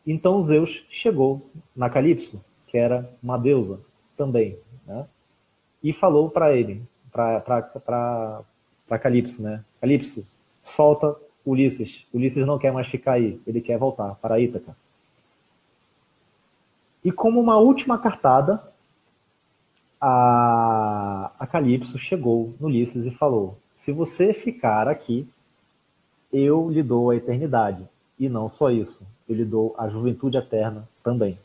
Então Zeus chegou na Calipso, que era uma deusa também, né? E falou para ele, para para Calipso, né? Calipso, solta Ulisses. Ulisses não quer mais ficar aí, ele quer voltar para Ítaca. E como uma última cartada, a Calipso chegou no Ulisses e falou: se você ficar aqui, eu lhe dou a eternidade. E não só isso, eu lhe dou a juventude eterna também.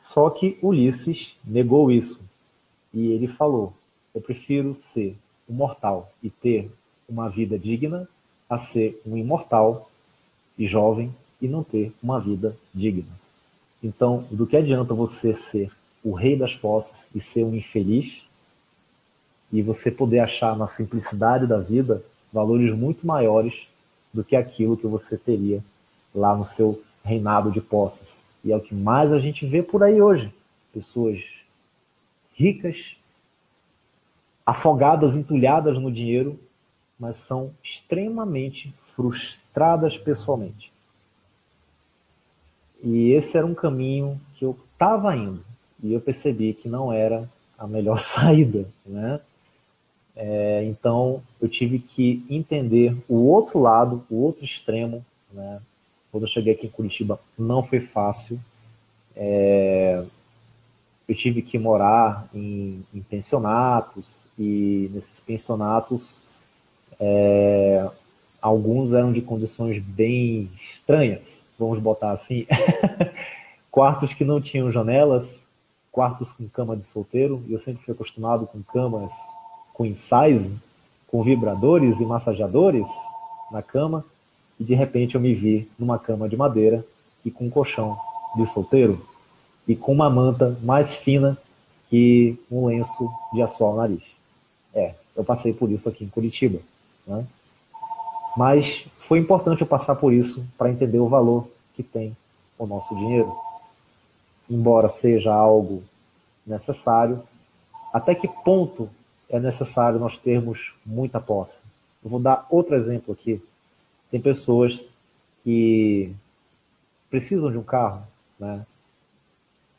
Só que Ulisses negou isso. E ele falou: eu prefiro ser um mortal e ter uma vida digna a ser um imortal e jovem e não ter uma vida digna. Então, do que adianta você ser o rei das posses e ser um infeliz e você poder achar na simplicidade da vida valores muito maiores do que aquilo que você teria lá no seu reinado de posses. E é o que mais a gente vê por aí hoje. Pessoas ricas, afogadas, entulhadas no dinheiro, mas são extremamente frustradas pessoalmente. E esse era um caminho que eu estava indo. E eu percebi que não era a melhor saída, né? Então, eu tive que entender o outro lado, o outro extremo, né? Quando eu cheguei aqui em Curitiba, não foi fácil. Eu tive que morar em pensionatos, e nesses pensionatos, alguns eram de condições bem estranhas, vamos botar assim. Quartos que não tinham janelas, quartos com cama de solteiro, e eu sempre fui acostumado com camas queen size, com vibradores e massageadores na cama, e de repente eu me vi numa cama de madeira e com um colchão de solteiro e com uma manta mais fina que um lenço de assoar ao nariz. Eu passei por isso aqui em Curitiba, né? Mas foi importante eu passar por isso para entender o valor que tem o nosso dinheiro. Embora seja algo necessário, até que ponto é necessário nós termos muita posse? Eu vou dar outro exemplo aqui. Tem pessoas que precisam de um carro, né?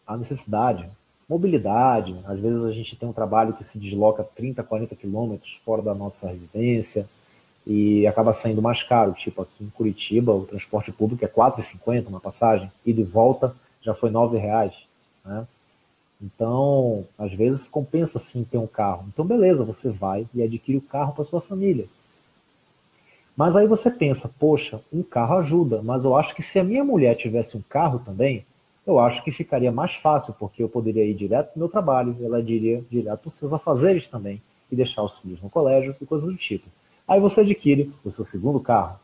A necessidade, mobilidade, às vezes a gente tem um trabalho que se desloca 30, 40 quilômetros fora da nossa residência e acaba saindo mais caro, tipo aqui em Curitiba o transporte público é R$ 4,50 uma passagem, ida e volta já foi R$ 9,00, né? Então, às vezes compensa sim ter um carro. Então, beleza, você vai e adquire o carro para sua família. Mas aí você pensa, poxa, um carro ajuda, mas eu acho que se a minha mulher tivesse um carro também, eu acho que ficaria mais fácil, porque eu poderia ir direto para o meu trabalho, ela iria direto para os seus afazeres também, e deixar os filhos no colégio e coisas do tipo. Aí você adquire o seu segundo carro.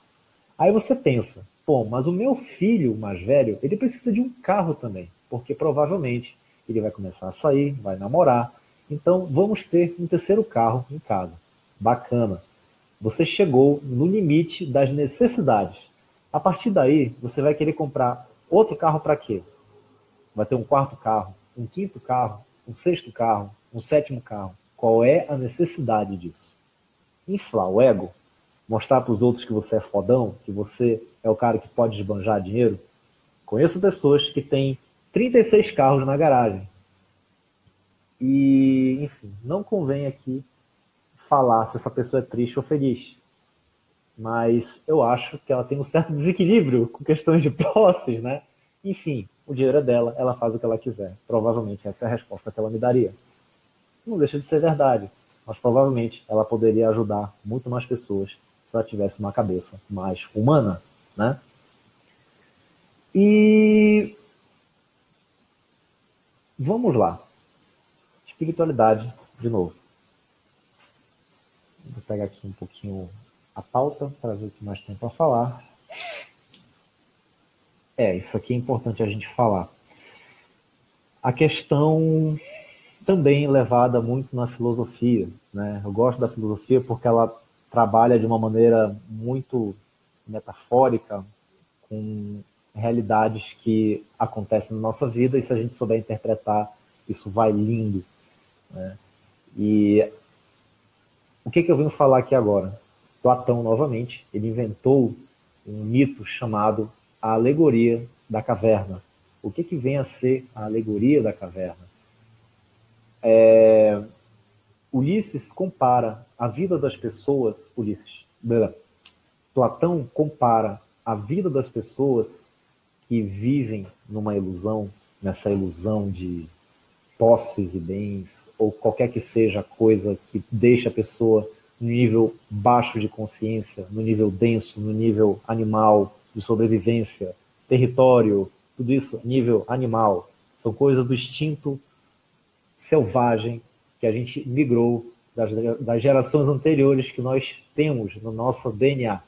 Aí você pensa, pô, mas o meu filho mais velho, ele precisa de um carro também, porque provavelmente ele vai começar a sair, vai namorar. Então vamos ter um terceiro carro em casa. Bacana. Você chegou no limite das necessidades. A partir daí, você vai querer comprar outro carro para quê? Vai ter um quarto carro, um quinto carro, um sexto carro, um sétimo carro. Qual é a necessidade disso? Inflar o ego? Mostrar para os outros que você é fodão, que você é o cara que pode esbanjar dinheiro? Conheço pessoas que têm 36 carros na garagem. E, enfim, não convém aqui falar se essa pessoa é triste ou feliz. Mas eu acho que ela tem um certo desequilíbrio com questões de posses, né? Enfim, o dinheiro é dela, ela faz o que ela quiser. Provavelmente essa é a resposta que ela me daria. Não deixa de ser verdade, mas provavelmente ela poderia ajudar muito mais pessoas se ela tivesse uma cabeça mais humana, né? E vamos lá. Espiritualidade, de novo. Vou pegar aqui um pouquinho a pauta para ver o que mais tem para falar. Isso aqui é importante a gente falar. A questão também levada muito na filosofia, né? Eu gosto da filosofia porque ela trabalha de uma maneira muito metafórica com realidades que acontecem na nossa vida, e se a gente souber interpretar, isso vai lindo, né? E o que eu venho falar aqui agora? Platão, novamente, ele inventou um mito chamado a alegoria da caverna. O que vem a ser a alegoria da caverna? Ulisses compara a vida das pessoas, Platão compara a vida das pessoas que vivem numa ilusão, nessa ilusão de posses e bens, ou qualquer que seja a coisa que deixa a pessoa no nível baixo de consciência, no nível denso, no nível animal, de sobrevivência, território, tudo isso, nível animal. São coisas do instinto selvagem que a gente migrou das gerações anteriores que nós temos no nosso DNA.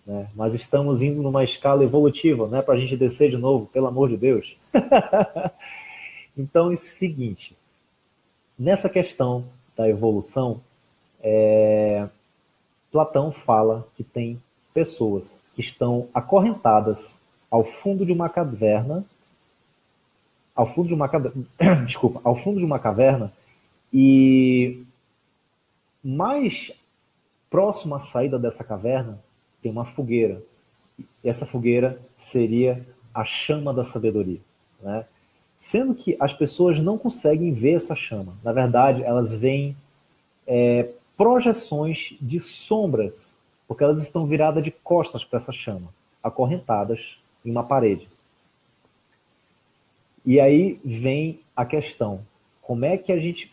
Né? Mas estamos indo numa escala evolutiva, não é para a gente descer de novo, pelo amor de Deus. Então é o seguinte, nessa questão da evolução, Platão fala que tem pessoas que estão acorrentadas ao fundo de uma caverna, ao fundo de uma caverna, e mais próximo à saída dessa caverna tem uma fogueira. E essa fogueira seria a chama da sabedoria, né? Sendo que as pessoas não conseguem ver essa chama. Na verdade, elas veem projeções de sombras, porque elas estão viradas de costas para essa chama, acorrentadas em uma parede. E aí vem a questão, como é que a gente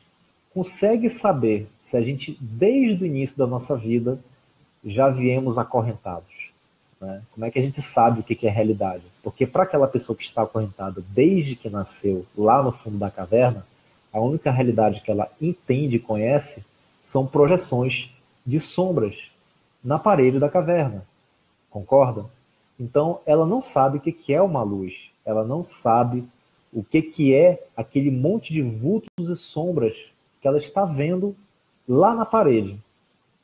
consegue saber se a gente, desde o início da nossa vida, já viemos acorrentados? Né? Como é que a gente sabe o que é realidade? Porque para aquela pessoa que está acorrentada desde que nasceu lá no fundo da caverna, a única realidade que ela entende e conhece são projeções de sombras na parede da caverna. Concorda? Então, ela não sabe o que é uma luz. Ela não sabe o que é aquele monte de vultos e sombras que ela está vendo lá na parede.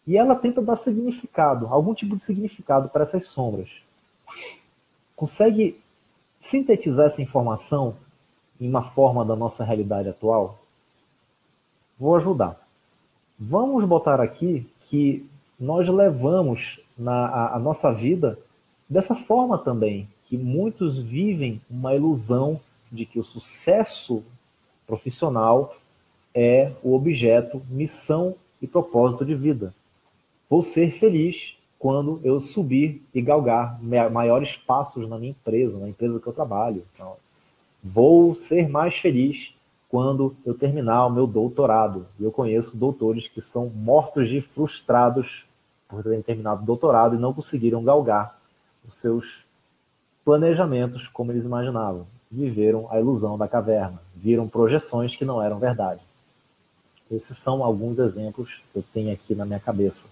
E ela tenta dar significado, algum tipo de significado para essas sombras. Consegue sintetizar essa informação em uma forma da nossa realidade atual? Vou ajudar. Vamos botar aqui que nós levamos a nossa vida dessa forma também, que muitos vivem uma ilusão de que o sucesso profissional é o objeto, missão e propósito de vida. Vou ser feliz quando eu subir e galgar maiores passos na minha empresa, na empresa que eu trabalho. Então, vou ser mais feliz quando eu terminar o meu doutorado. E eu conheço doutores que são mortos de frustrados por terem terminado o doutorado e não conseguiram galgar os seus planejamentos como eles imaginavam. Viveram a ilusão da caverna, viram projeções que não eram verdade. Esses são alguns exemplos que eu tenho aqui na minha cabeça.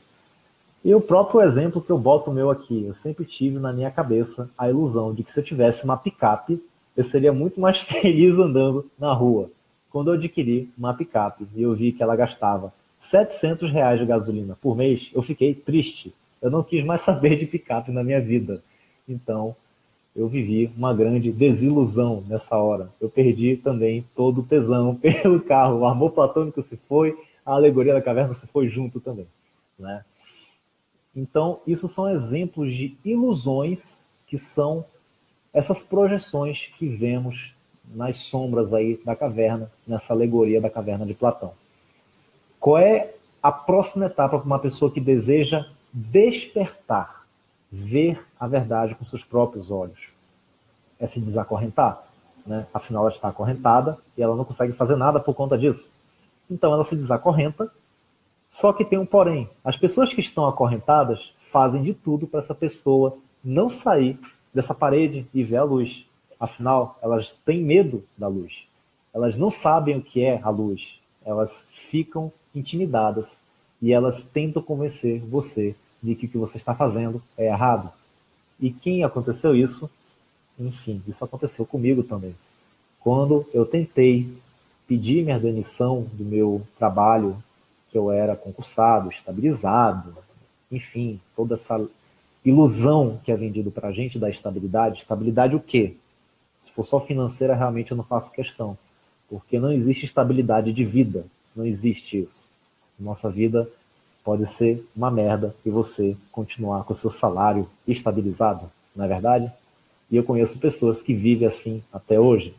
E o próprio exemplo que eu boto o meu aqui, eu sempre tive na minha cabeça a ilusão de que se eu tivesse uma picape, eu seria muito mais feliz andando na rua. Quando eu adquiri uma picape e eu vi que ela gastava R$ 700 de gasolina por mês, eu fiquei triste. Eu não quis mais saber de picape na minha vida. Então, eu vivi uma grande desilusão nessa hora. Eu perdi também todo o tesão pelo carro. O amor platônico se foi, a alegoria da caverna se foi junto também, né? Então, isso são exemplos de ilusões que são essas projeções que vemos nas sombras aí da caverna, nessa alegoria da caverna de Platão. Qual é a próxima etapa para uma pessoa que deseja despertar, ver a verdade com seus próprios olhos? É se desacorrentar, né? Afinal, ela está acorrentada e ela não consegue fazer nada por conta disso. Então, ela se desacorrenta, só que tem um porém. As pessoas que estão acorrentadas fazem de tudo para essa pessoa não sair dessa parede e ver a luz. Afinal, elas têm medo da luz. Elas não sabem o que é a luz. Elas ficam intimidadas e elas tentam convencer você de que o que você está fazendo é errado. E quem aconteceu isso? Enfim, isso aconteceu comigo também. Quando eu tentei pedir minha demissão do meu trabalho, que eu era concursado, estabilizado, enfim, toda essa ilusão que é vendido para a gente da estabilidade. Estabilidade o quê? Se for só financeira, realmente eu não faço questão. Porque não existe estabilidade de vida. Não existe isso. Nossa vida pode ser uma merda e você continuar com o seu salário estabilizado, não é verdade? E eu conheço pessoas que vivem assim até hoje.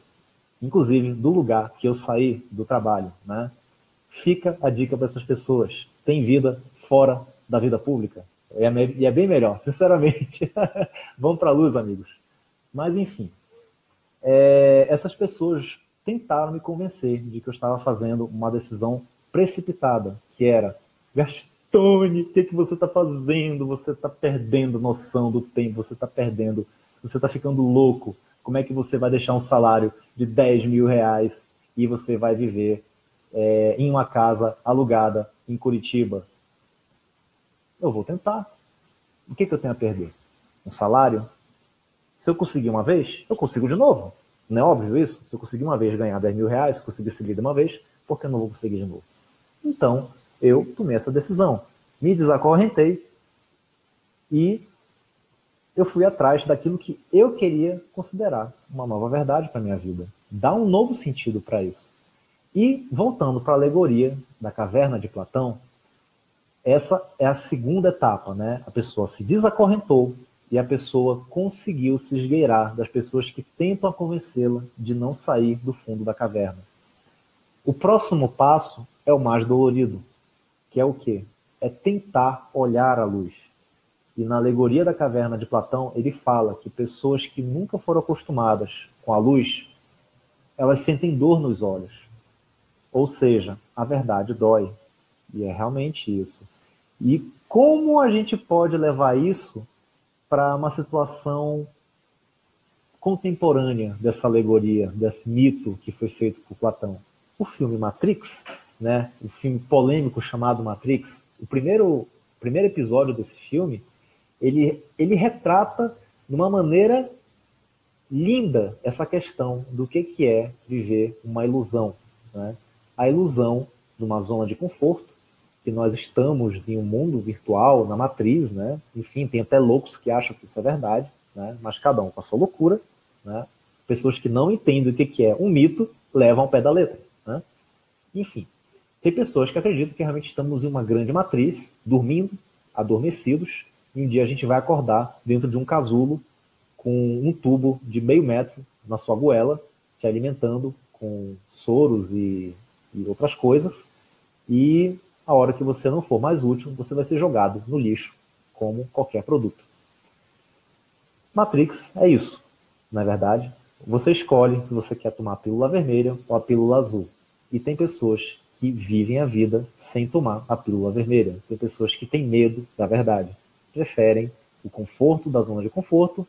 Inclusive, do lugar que eu saí do trabalho, né? Fica a dica para essas pessoas. Tem vida fora da vida pública. E é bem melhor, sinceramente. Vão para a luz, amigos. Mas, enfim, essas pessoas tentaram me convencer de que eu estava fazendo uma decisão precipitada, que era: Gastone, o que você está fazendo? Você está perdendo noção do tempo, você está ficando louco. Como é que você vai deixar um salário de 10 mil reais e você vai viver em uma casa alugada em Curitiba? Eu vou tentar. O que eu tenho a perder? Um salário? Se eu conseguir uma vez, eu consigo de novo. Não é óbvio isso? Se eu conseguir uma vez ganhar 10 mil reais, se conseguir seguir de uma vez, por que eu não vou conseguir de novo? Então, eu tomei essa decisão. Me desacorrentei e eu fui atrás daquilo que eu queria considerar uma nova verdade para a minha vida. Dar um novo sentido para isso. E, voltando para a alegoria da caverna de Platão, essa é a segunda etapa, né? A pessoa se desacorrentou e a pessoa conseguiu se esgueirar das pessoas que tentam convencê-la de não sair do fundo da caverna. O próximo passo é o mais dolorido, que é o quê? É tentar olhar a luz. E na alegoria da caverna de Platão, ele fala que pessoas que nunca foram acostumadas com a luz, elas sentem dor nos olhos. Ou seja, a verdade dói. E é realmente isso. E como a gente pode levar isso para uma situação contemporânea dessa alegoria, desse mito que foi feito por Platão? O filme Matrix, né? O filme polêmico chamado Matrix, o primeiro episódio desse filme, ele retrata de uma maneira linda essa questão do que é viver uma ilusão, né? A ilusão de uma zona de conforto, que nós estamos em um mundo virtual, na matriz, né? Enfim, tem até loucos que acham que isso é verdade, né? Mas cada um com a sua loucura, né? Pessoas que não entendem o que é um mito levam ao pé da letra, né? Enfim, tem pessoas que acreditam que realmente estamos em uma grande matriz, dormindo, adormecidos, e um dia a gente vai acordar dentro de um casulo com um tubo de meio metro na sua goela, te alimentando com soros e outras coisas, e a hora que você não for mais útil, você vai ser jogado no lixo, como qualquer produto. Matrix é isso, não é verdade? Você escolhe se você quer tomar a pílula vermelha ou a pílula azul. E tem pessoas que vivem a vida sem tomar a pílula vermelha. Tem pessoas que têm medo da verdade. Preferem o conforto da zona de conforto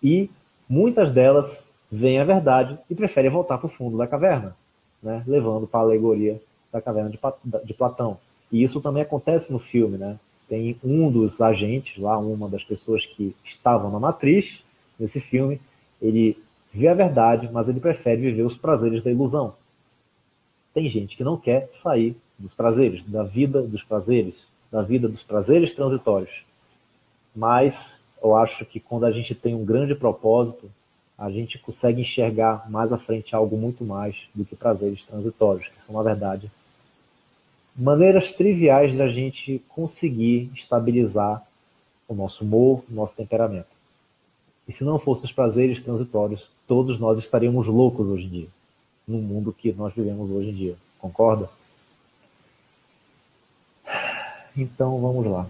e muitas delas veem a verdade e preferem voltar para o fundo da caverna, né? Levando para a alegoria da caverna de Platão. E isso também acontece no filme, né? Tem um dos agentes lá, uma das pessoas que estavam na matriz nesse filme, ele vê a verdade, mas ele prefere viver os prazeres da ilusão. Tem gente que não quer sair dos prazeres, da vida dos prazeres transitórios. Mas eu acho que quando a gente tem um grande propósito, a gente consegue enxergar mais à frente algo muito mais do que prazeres transitórios, que são, na verdade, maneiras triviais da gente conseguir estabilizar o nosso humor, o nosso temperamento. E se não fossem os prazeres transitórios, todos nós estaríamos loucos hoje em dia, no mundo que nós vivemos hoje em dia. Concorda? Então, vamos lá.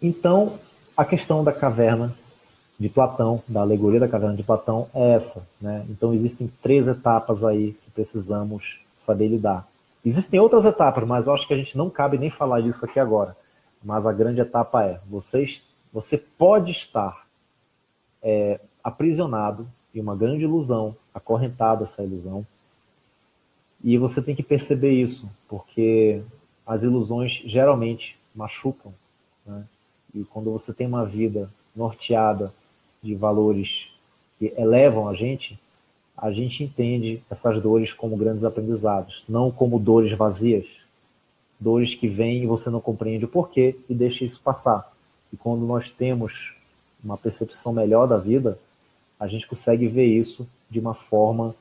Então, a questão da caverna de Platão, da alegoria da caverna de Platão, é essa, né? Então, existem 3 etapas aí que precisamos saber lidar. Existem outras etapas, mas eu acho que a gente não cabe nem falar disso aqui agora. Mas a grande etapa é: você pode estar aprisionado em uma grande ilusão, acorrentado a essa ilusão, e você tem que perceber isso, porque as ilusões geralmente machucam, né? E quando você tem uma vida norteada de valores que elevam a gente entende essas dores como grandes aprendizados, não como dores vazias, dores que vêm e você não compreende o porquê e deixa isso passar. E quando nós temos uma percepção melhor da vida, a gente consegue ver isso de uma forma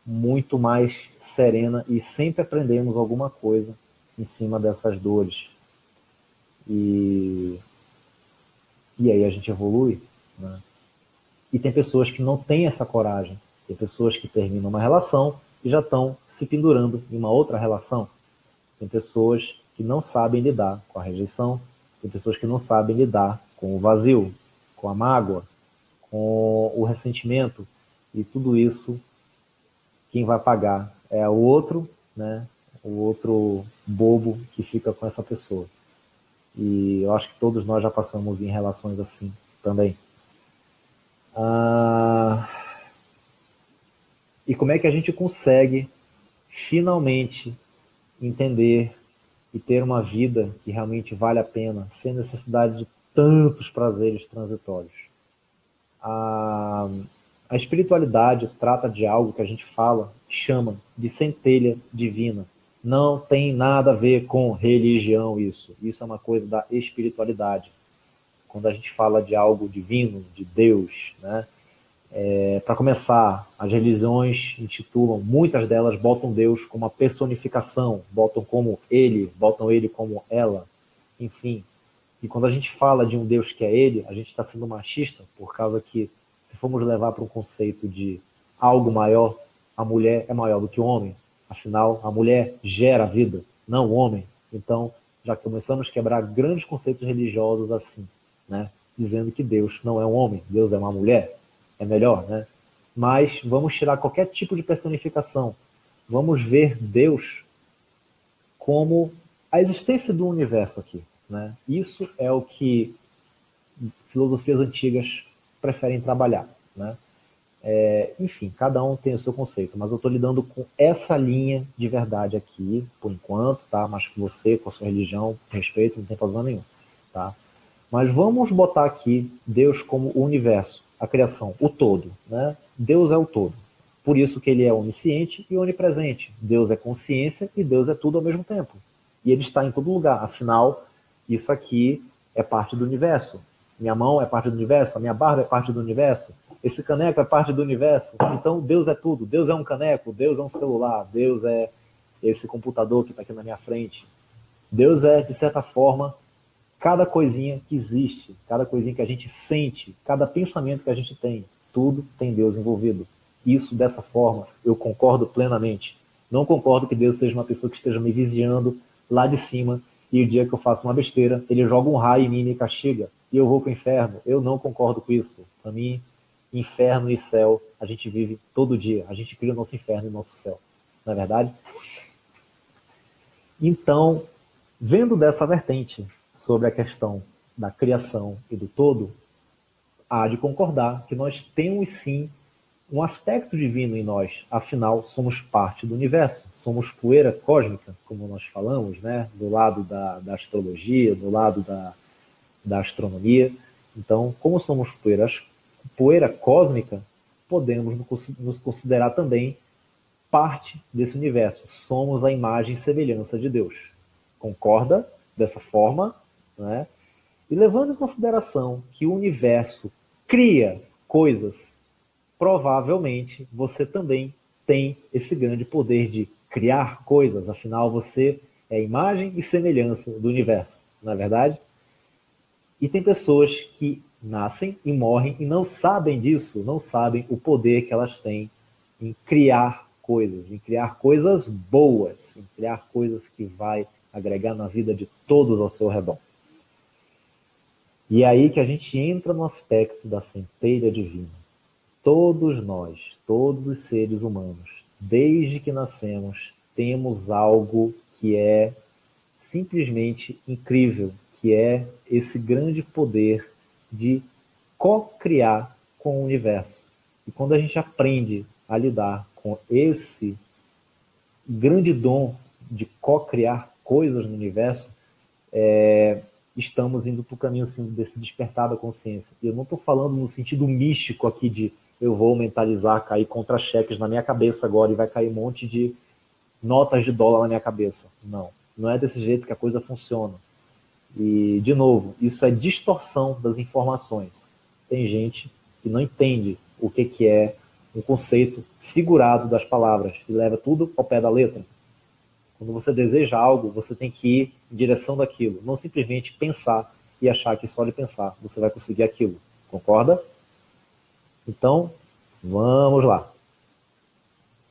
muito mais serena e sempre aprendemos alguma coisa em cima dessas dores. E aí a gente evolui, né? E tem pessoas que não têm essa coragem. Tem pessoas que terminam uma relação e já estão se pendurando em uma outra relação. Tem pessoas que não sabem lidar com a rejeição, tem pessoas que não sabem lidar com o vazio, com a mágoa, com o ressentimento, e tudo isso quem vai pagar é o outro, né? O outro bobo que fica com essa pessoa. E eu acho que todos nós já passamos em relações assim também. E como é que a gente consegue finalmente entender e ter uma vida que realmente vale a pena, sem necessidade de tantos prazeres transitórios? A espiritualidade trata de algo que a gente chama de centelha divina. Não tem nada a ver com religião isso. Isso é uma coisa da espiritualidade. Quando a gente fala de algo divino, de Deus, né? Para começar, as religiões intitulam, muitas delas botam Deus como uma personificação, botam ele como ela, enfim. E quando a gente fala de um Deus que é ele, a gente está sendo machista, por causa que, se formos levar para um conceito de algo maior, a mulher é maior do que o homem. Afinal, a mulher gera a vida, não o homem. Então, já começamos a quebrar grandes conceitos religiosos assim, né? Dizendo que Deus não é um homem, Deus é uma mulher. É melhor, né? Mas vamos tirar qualquer tipo de personificação. Vamos ver Deus como a existência do universo aqui, né? Isso é o que filosofias antigas preferem trabalhar, né? Enfim, cada um tem o seu conceito, mas eu estou lidando com essa linha de verdade aqui, por enquanto, tá? Mas com você, com a sua religião, respeito, não tem problema nenhum, tá? Mas vamos botar aqui Deus como o universo, a criação, o todo, né? Deus é o todo. Por isso que ele é onisciente e onipresente. Deus é consciência e Deus é tudo ao mesmo tempo. E ele está em todo lugar. Afinal, isso aqui é parte do universo. Minha mão é parte do universo, a minha barba é parte do universo, esse caneco é parte do universo. Então Deus é tudo. Deus é um caneco, Deus é um celular, Deus é esse computador que está aqui na minha frente. Deus é, de certa forma, cada coisinha que existe, cada coisinha que a gente sente, cada pensamento que a gente tem, tudo tem Deus envolvido. Isso, dessa forma, eu concordo plenamente. Não concordo que Deus seja uma pessoa que esteja me vigiando lá de cima e o dia que eu faço uma besteira, ele joga um raio em mim e me castiga e eu vou para o inferno. Eu não concordo com isso. Para mim, inferno e céu, a gente vive todo dia. A gente cria o nosso inferno e o nosso céu. Não é verdade? Então, vendo dessa vertente sobre a questão da criação e do todo, há de concordar que nós temos sim um aspecto divino em nós. Afinal, somos parte do universo, somos poeira cósmica, como nós falamos, né? Do lado da astrologia, do lado da astronomia. Então, como somos poeira cósmica, podemos nos considerar também parte desse universo. Somos a imagem e semelhança de Deus. Concorda dessa forma, né? E levando em consideração que o universo cria coisas, provavelmente você também tem esse grande poder de criar coisas. Afinal, você é a imagem e semelhança do universo, não é verdade? E tem pessoas que nascem e morrem e não sabem disso, não sabem o poder que elas têm em criar coisas boas, em criar coisas que vai agregar na vida de todos ao seu redor. E é aí que a gente entra no aspecto da centelha divina. Todos nós, todos os seres humanos, desde que nascemos, temos algo que é simplesmente incrível, que é esse grande poder de co-criar com o universo. E quando a gente aprende a lidar com esse grande dom de co-criar coisas no universo, estamos indo para o caminho assim, desse despertar da consciência. E eu não estou falando no sentido místico aqui de eu vou mentalizar, cair contra-cheques na minha cabeça agora e vai cair um monte de notas de dólar na minha cabeça. Não, não é desse jeito que a coisa funciona. E, de novo, isso é distorção das informações. Tem gente que não entende o que é um conceito figurado das palavras e leva tudo ao pé da letra. Quando você deseja algo, você tem que ir em direção daquilo, não simplesmente pensar e achar que só de pensar você vai conseguir aquilo. Concorda? Então, vamos lá.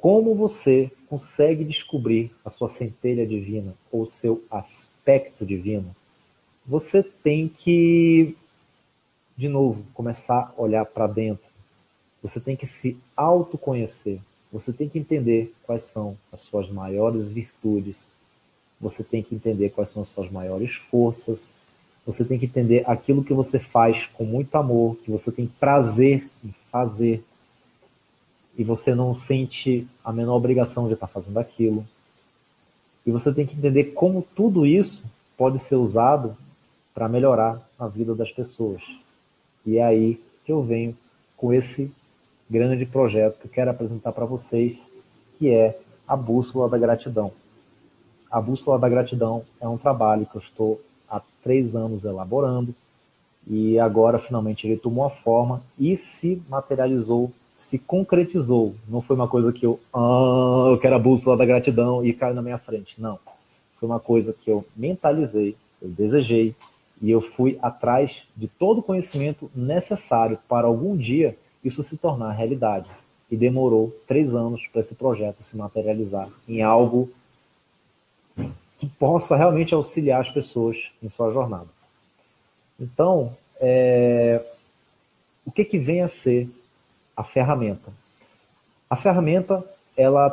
como você consegue descobrir a sua centelha divina ou o seu aspecto divino, você tem que, de novo, começar a olhar para dentro. Você tem que se autoconhecer. Você tem que entender quais são as suas maiores virtudes. Você tem que entender quais são as suas maiores forças. Você tem que entender aquilo que você faz com muito amor, que você tem prazer em fazer, e você não sente a menor obrigação de estar fazendo aquilo. E você tem que entender como tudo isso pode ser usado para melhorar a vida das pessoas. E é aí que eu venho com esse grande projeto que eu quero apresentar para vocês, que é a Bússola da Gratidão. A Bússola da Gratidão é um trabalho que eu estou há 3 anos elaborando, e agora finalmente ele tomou a forma e se materializou, se concretizou. Não foi uma coisa que eu quero a Bússola da Gratidão e caiu na minha frente. Não. Foi uma coisa que eu mentalizei, eu desejei, e eu fui atrás de todo o conhecimento necessário para algum dia isso se tornar realidade. E demorou 3 anos para esse projeto se materializar em algo que possa realmente auxiliar as pessoas em sua jornada. Então, o que vem a ser a ferramenta? A ferramenta, ela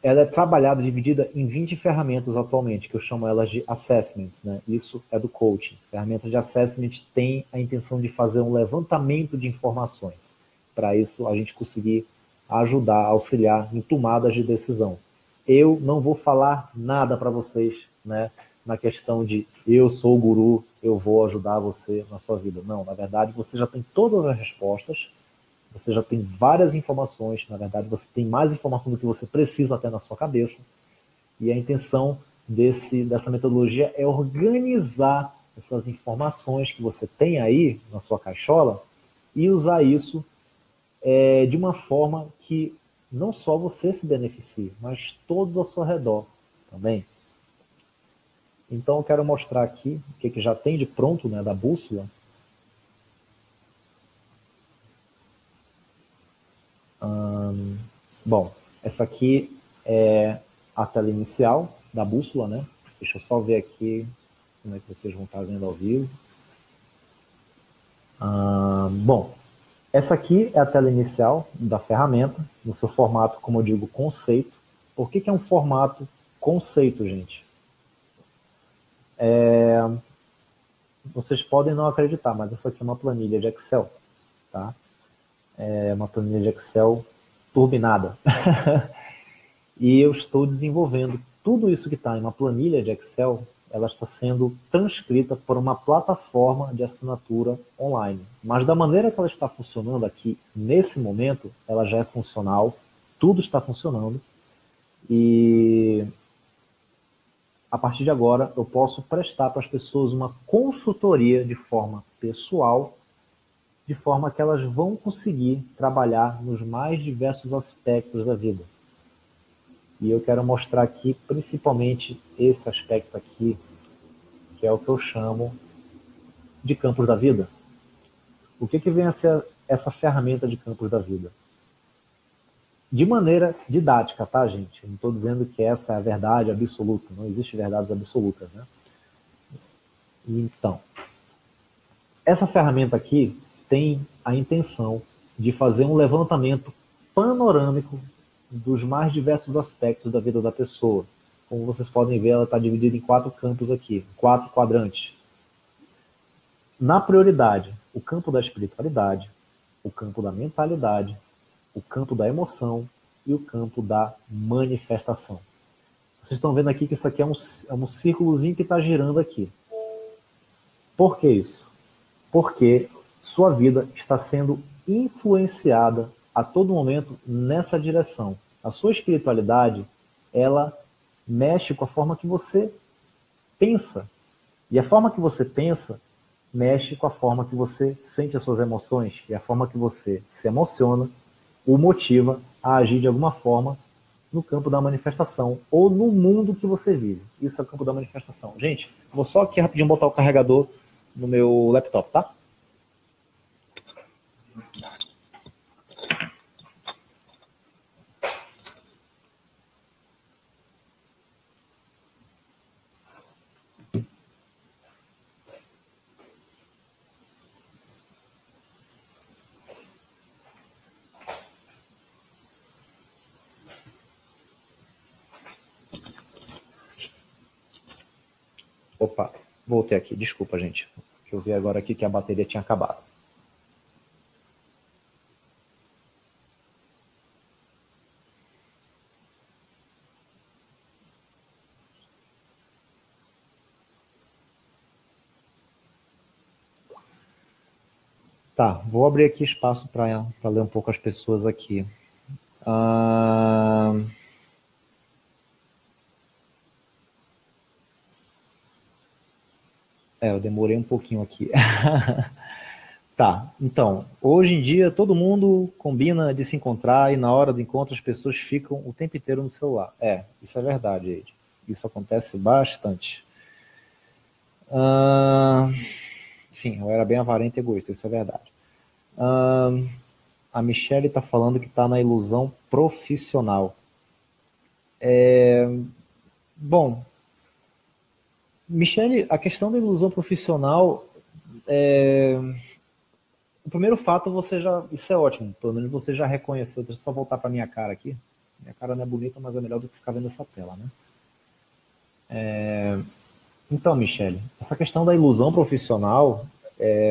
é trabalhada, dividida em 20 ferramentas atualmente, que eu chamo elas de assessments, né? Isso é do coaching. Ferramentas de assessment tem a intenção de fazer um levantamento de informações. Para isso, a gente conseguir ajudar, auxiliar em tomadas de decisão. Eu não vou falar nada para vocês, né, na questão de eu sou o guru, eu vou ajudar você na sua vida. Não, na verdade, você já tem todas as respostas, você já tem várias informações, na verdade, você tem mais informação do que você precisa até na sua cabeça. E a intenção dessa metodologia é organizar essas informações que você tem aí na sua caixola e usar isso de uma forma que não só você se beneficie, mas todos ao seu redor também. Então eu quero mostrar aqui o que já tem de pronto, né, da bússola. Bom, essa aqui é a tela inicial da bússola, né? Deixa eu só ver aqui como é que vocês vão estar vendo ao vivo. Bom, essa aqui é a tela inicial da ferramenta, no seu formato, como eu digo, conceito. Por que é um formato conceito, gente? Vocês podem não acreditar, mas essa aqui é uma planilha de Excel, tá? É uma planilha de Excel turbinada. E eu estou desenvolvendo tudo isso que está em uma planilha de Excel, ela está sendo transcrita por uma plataforma de assinatura online. Mas da maneira que ela está funcionando aqui, nesse momento, ela já é funcional, tudo está funcionando, e a partir de agora eu posso prestar para as pessoas uma consultoria de forma pessoal, de forma que elas vão conseguir trabalhar nos mais diversos aspectos da vida. E eu quero mostrar aqui principalmente esse aspecto aqui, que é o que eu chamo de campos da vida. O que vem a ser essa ferramenta de campos da vida? De maneira didática, tá, gente? Eu não estou dizendo que essa é a verdade absoluta, não existe verdades absolutas, né? Então, essa ferramenta aqui tem a intenção de fazer um levantamento panorâmico dos mais diversos aspectos da vida da pessoa. Como vocês podem ver, ela está dividida em 4 campos aqui, 4 quadrantes. Na prioridade, o campo da espiritualidade, o campo da mentalidade, o campo da emoção e o campo da manifestação. Vocês estão vendo aqui que isso aqui é um círculozinho que está girando aqui. Por que isso? Porque sua vida está sendo influenciada a todo momento nessa direção. A sua espiritualidade, ela mexe com a forma que você pensa. E a forma que você pensa mexe com a forma que você sente as suas emoções. E a forma que você se emociona o motiva a agir de alguma forma no campo da manifestação ou no mundo que você vive. Isso é o campo da manifestação. Gente, vou só aqui rapidinho botar o carregador no meu laptop, tá? Opa, voltei aqui. Desculpa, gente. Que eu vi agora aqui que a bateria tinha acabado. Tá, vou abrir aqui espaço para ler um pouco as pessoas aqui. Ah, eu demorei um pouquinho aqui. Tá, então, hoje em dia todo mundo combina de se encontrar e na hora do encontro as pessoas ficam o tempo inteiro no celular. Isso é verdade, Eide. Isso acontece bastante. Ah, sim, eu era bem avarento e egoísta, isso é verdade. A Michelle está falando que está na ilusão profissional. Bom, Michelle, a questão da ilusão profissional, o primeiro fato você já, isso é ótimo, pelo menos você já reconheceu. Deixa eu só voltar para minha cara aqui. Minha cara não é bonita, mas é melhor do que ficar vendo essa tela, né? Então, Michelle, essa questão da ilusão profissional,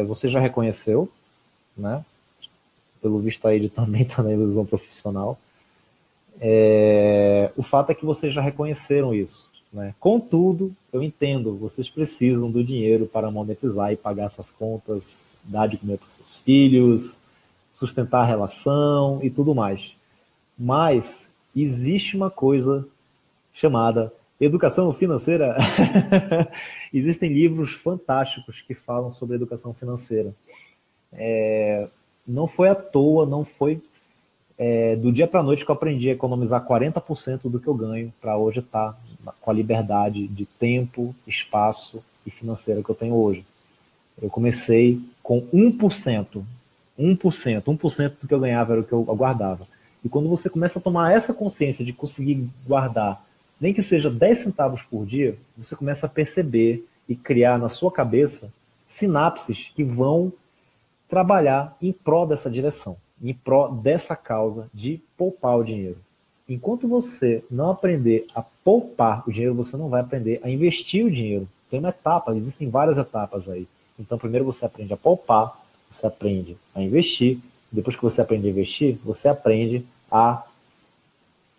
você já reconheceu, né? Pelo visto aí ele também está na ilusão profissional. O fato é que vocês já reconheceram isso, né? Contudo, eu entendo, vocês precisam do dinheiro para monetizar e pagar suas contas, dar de comer para os seus filhos, sustentar a relação e tudo mais. Mas existe uma coisa chamada educação financeira. Existem livros fantásticos que falam sobre educação financeira. Não foi à toa, não foi do dia para a noite que eu aprendi a economizar 40% do que eu ganho para hoje estar com a liberdade de tempo, espaço e financeira que eu tenho hoje. Eu comecei com 1%. 1% do que eu ganhava era o que eu guardava. E quando você começa a tomar essa consciência de conseguir guardar, nem que seja 10 centavos por dia, você começa a perceber e criar na sua cabeça sinapses que vão trabalhar em prol dessa direção, em prol dessa causa de poupar o dinheiro. Enquanto você não aprender a poupar o dinheiro, você não vai aprender a investir o dinheiro. Tem uma etapa, existem várias etapas aí. Então, primeiro você aprende a poupar, você aprende a investir. Depois que você aprende a investir, você aprende a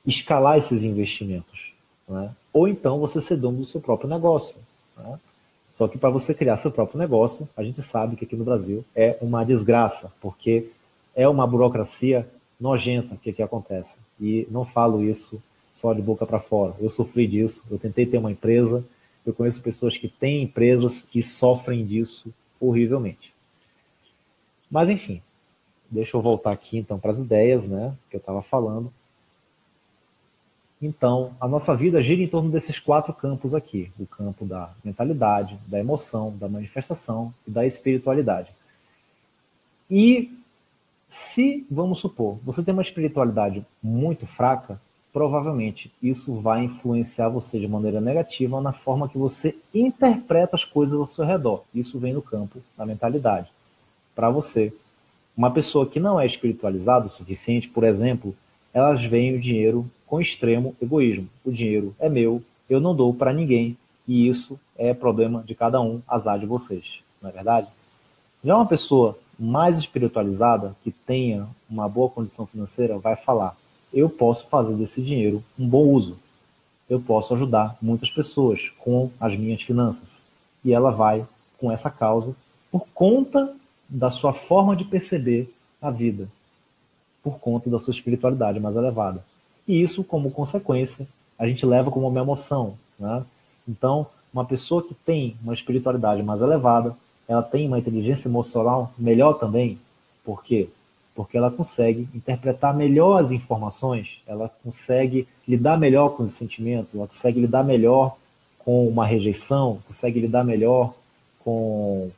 escalar esses investimentos, né? Ou então você ser dono do seu próprio negócio, né? Só que para você criar seu próprio negócio, a gente sabe que aqui no Brasil é uma desgraça, porque é uma burocracia nojenta que acontece. E não falo isso só de boca para fora. Eu sofri disso, eu tentei ter uma empresa, eu conheço pessoas que têm empresas e sofrem disso horrivelmente. Mas enfim, deixa eu voltar aqui então para as ideias, né, que eu estava falando. Então, a nossa vida gira em torno desses 4 campos aqui: o campo da mentalidade, da emoção, da manifestação e da espiritualidade. E se, vamos supor, você tem uma espiritualidade muito fraca, provavelmente isso vai influenciar você de maneira negativa na forma que você interpreta as coisas ao seu redor. Isso vem no campo da mentalidade. Para você, uma pessoa que não é espiritualizada o suficiente, por exemplo, elas veem o dinheiro com extremo egoísmo. O dinheiro é meu, eu não dou para ninguém, e isso é problema de cada um, azar de vocês, não é verdade? Já uma pessoa mais espiritualizada, que tenha uma boa condição financeira, vai falar: eu posso fazer desse dinheiro um bom uso, eu posso ajudar muitas pessoas com as minhas finanças. E ela vai com essa causa por conta da sua forma de perceber a vida, por conta da sua espiritualidade mais elevada. E isso, como consequência, a gente leva como uma emoção, né? Então, uma pessoa que tem uma espiritualidade mais elevada, ela tem uma inteligência emocional melhor também. Por quê? Porque ela consegue interpretar melhor as informações, ela consegue lidar melhor com os sentimentos, ela consegue lidar melhor com uma rejeição, consegue lidar melhor com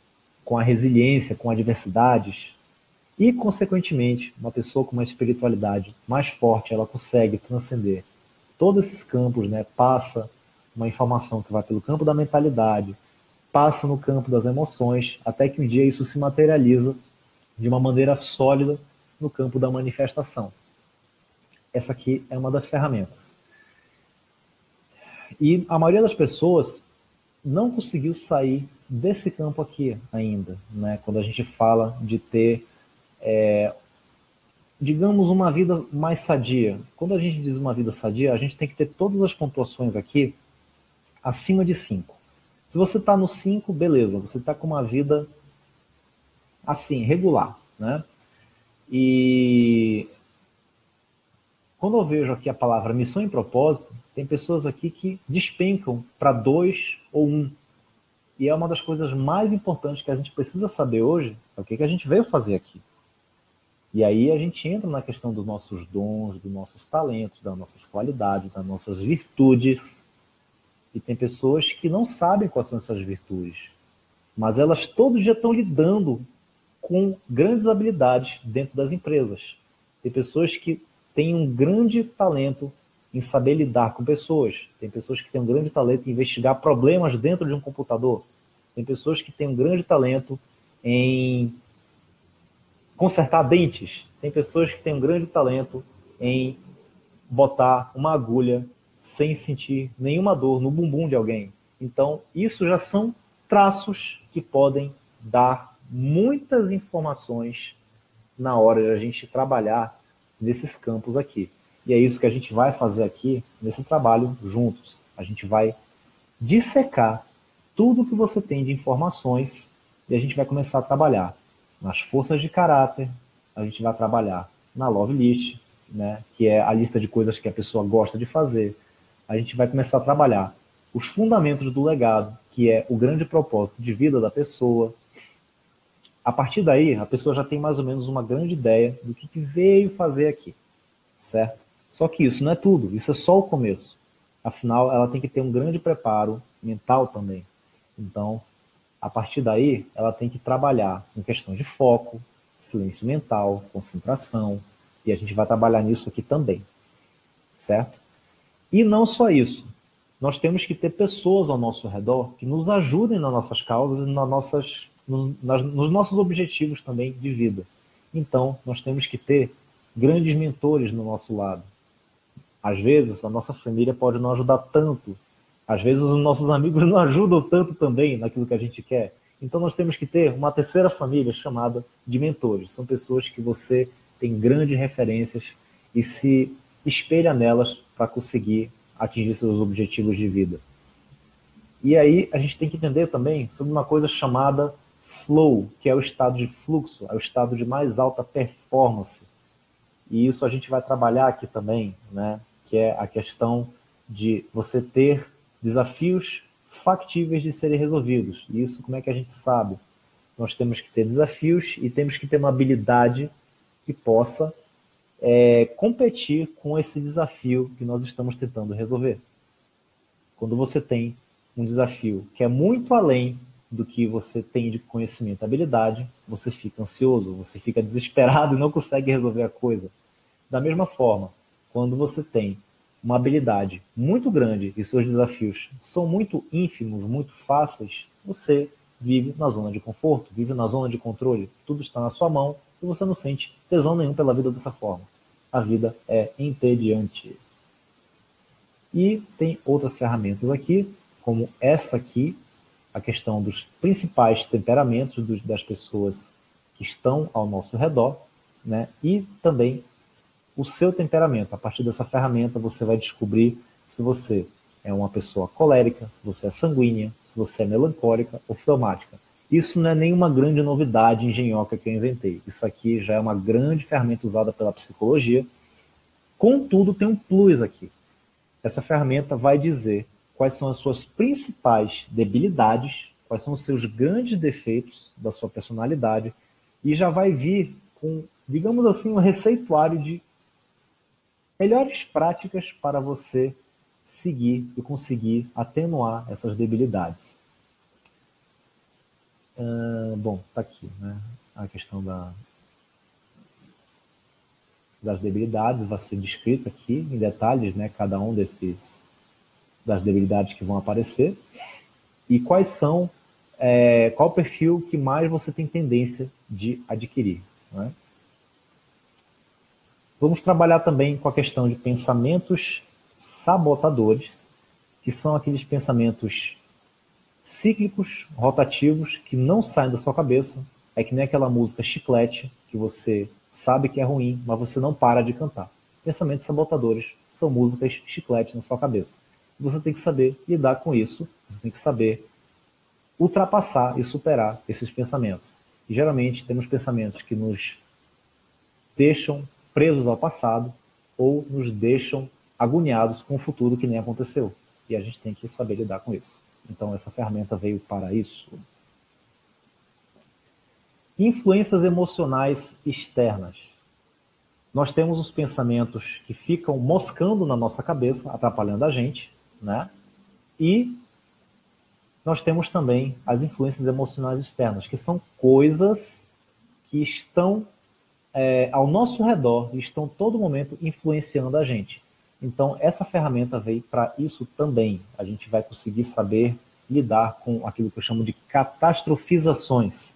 a resiliência, com adversidades. E, consequentemente, uma pessoa com uma espiritualidade mais forte, ela consegue transcender todos esses campos, né? Passa uma informação que vai pelo campo da mentalidade, passa no campo das emoções, até que um dia isso se materializa de uma maneira sólida no campo da manifestação. Essa aqui é uma das ferramentas. E a maioria das pessoas não conseguiu sair desse campo aqui ainda, né? Quando a gente fala de ter, digamos, uma vida mais sadia. Quando a gente diz uma vida sadia, a gente tem que ter todas as pontuações aqui acima de 5. Se você está no 5, beleza, você está com uma vida assim, regular, né? E quando eu vejo aqui a palavra missão e propósito, tem pessoas aqui que despencam para 2 ou 1. E é uma das coisas mais importantes que a gente precisa saber hoje, é o que a gente veio fazer aqui. E aí a gente entra na questão dos nossos dons, dos nossos talentos, das nossas qualidades, das nossas virtudes. E tem pessoas que não sabem quais são essas virtudes, mas elas todo dia estão lidando com grandes habilidades dentro das empresas. Tem pessoas que têm um grande talento em saber lidar com pessoas. Tem pessoas que têm um grande talento em investigar problemas dentro de um computador. Tem pessoas que têm um grande talento em consertar dentes. Tem pessoas que têm um grande talento em botar uma agulha sem sentir nenhuma dor no bumbum de alguém. Então, isso já são traços que podem dar muitas informações na hora de a gente trabalhar nesses campos aqui. E é isso que a gente vai fazer aqui nesse trabalho juntos. A gente vai dissecar tudo que você tem de informações e a gente vai começar a trabalhar nas forças de caráter, a gente vai trabalhar na Love List, né, que é a lista de coisas que a pessoa gosta de fazer. A gente vai começar a trabalhar os fundamentos do legado, que é o grande propósito de vida da pessoa. A partir daí, a pessoa já tem mais ou menos uma grande ideia do que veio fazer aqui, certo? Só que isso não é tudo, isso é só o começo. Afinal, ela tem que ter um grande preparo mental também. Então, a partir daí, ela tem que trabalhar em questão de foco, silêncio mental, concentração, e a gente vai trabalhar nisso aqui também, certo? E não só isso, nós temos que ter pessoas ao nosso redor que nos ajudem nas nossas causas e nos nossos objetivos também de vida. Então, nós temos que ter grandes mentores no nosso lado. Às vezes, a nossa família pode não ajudar tanto. Às vezes, os nossos amigos não ajudam tanto também naquilo que a gente quer. Então, nós temos que ter uma terceira família chamada de mentores. São pessoas que você tem grandes referências e se espelha nelas para conseguir atingir seus objetivos de vida. E aí, a gente tem que entender também sobre uma coisa chamada flow, que é o estado de fluxo, é o estado de mais alta performance. E isso a gente vai trabalhar aqui também, né? Que é a questão de você ter desafios factíveis de serem resolvidos. E isso como é que a gente sabe? Nós temos que ter desafios e temos que ter uma habilidade que possa competir com esse desafio que nós estamos tentando resolver. Quando você tem um desafio que é muito além do que você tem de conhecimento e habilidade, você fica ansioso, você fica desesperado e não consegue resolver a coisa. Da mesma forma, quando você tem uma habilidade muito grande e seus desafios são muito ínfimos, muito fáceis, você vive na zona de conforto, vive na zona de controle, tudo está na sua mão e você não sente tesão nenhum pela vida dessa forma. A vida é entediante. E tem outras ferramentas aqui, como essa aqui, a questão dos principais temperamentos das pessoas que estão ao nosso redor, né? E também o seu temperamento. A partir dessa ferramenta você vai descobrir se você é uma pessoa colérica, se você é sanguínea, se você é melancólica ou fleumática. Isso não é nenhuma grande novidade engenhoca que eu inventei. Isso aqui já é uma grande ferramenta usada pela psicologia. Contudo, tem um plus aqui. Essa ferramenta vai dizer quais são as suas principais debilidades, quais são os seus grandes defeitos da sua personalidade e já vai vir com, digamos assim, um receituário de melhores práticas para você seguir e conseguir atenuar essas debilidades. Bom, está aqui, né? A questão das debilidades vai ser descrita aqui em detalhes, né? Cada um das debilidades que vão aparecer e quais são, qual o perfil que mais você tem tendência de adquirir, né? Vamos trabalhar também com a questão de pensamentos sabotadores, que são aqueles pensamentos cíclicos, rotativos, que não saem da sua cabeça. É que nem aquela música Chiclete, que você sabe que é ruim, mas você não para de cantar. Pensamentos sabotadores são músicas chiclete na sua cabeça. Você tem que saber lidar com isso, você tem que saber ultrapassar e superar esses pensamentos. E geralmente temos pensamentos que nos deixam presos ao passado ou nos deixam agoniados com o futuro que nem aconteceu. E a gente tem que saber lidar com isso. Então essa ferramenta veio para isso. Influências emocionais externas. Nós temos os pensamentos que ficam moscando na nossa cabeça, atrapalhando a gente, né? E nós temos também as influências emocionais externas, que são coisas que estão ao nosso redor e estão todo momento influenciando a gente. Então, essa ferramenta veio para isso também. A gente vai conseguir saber lidar com aquilo que eu chamo de catastrofizações.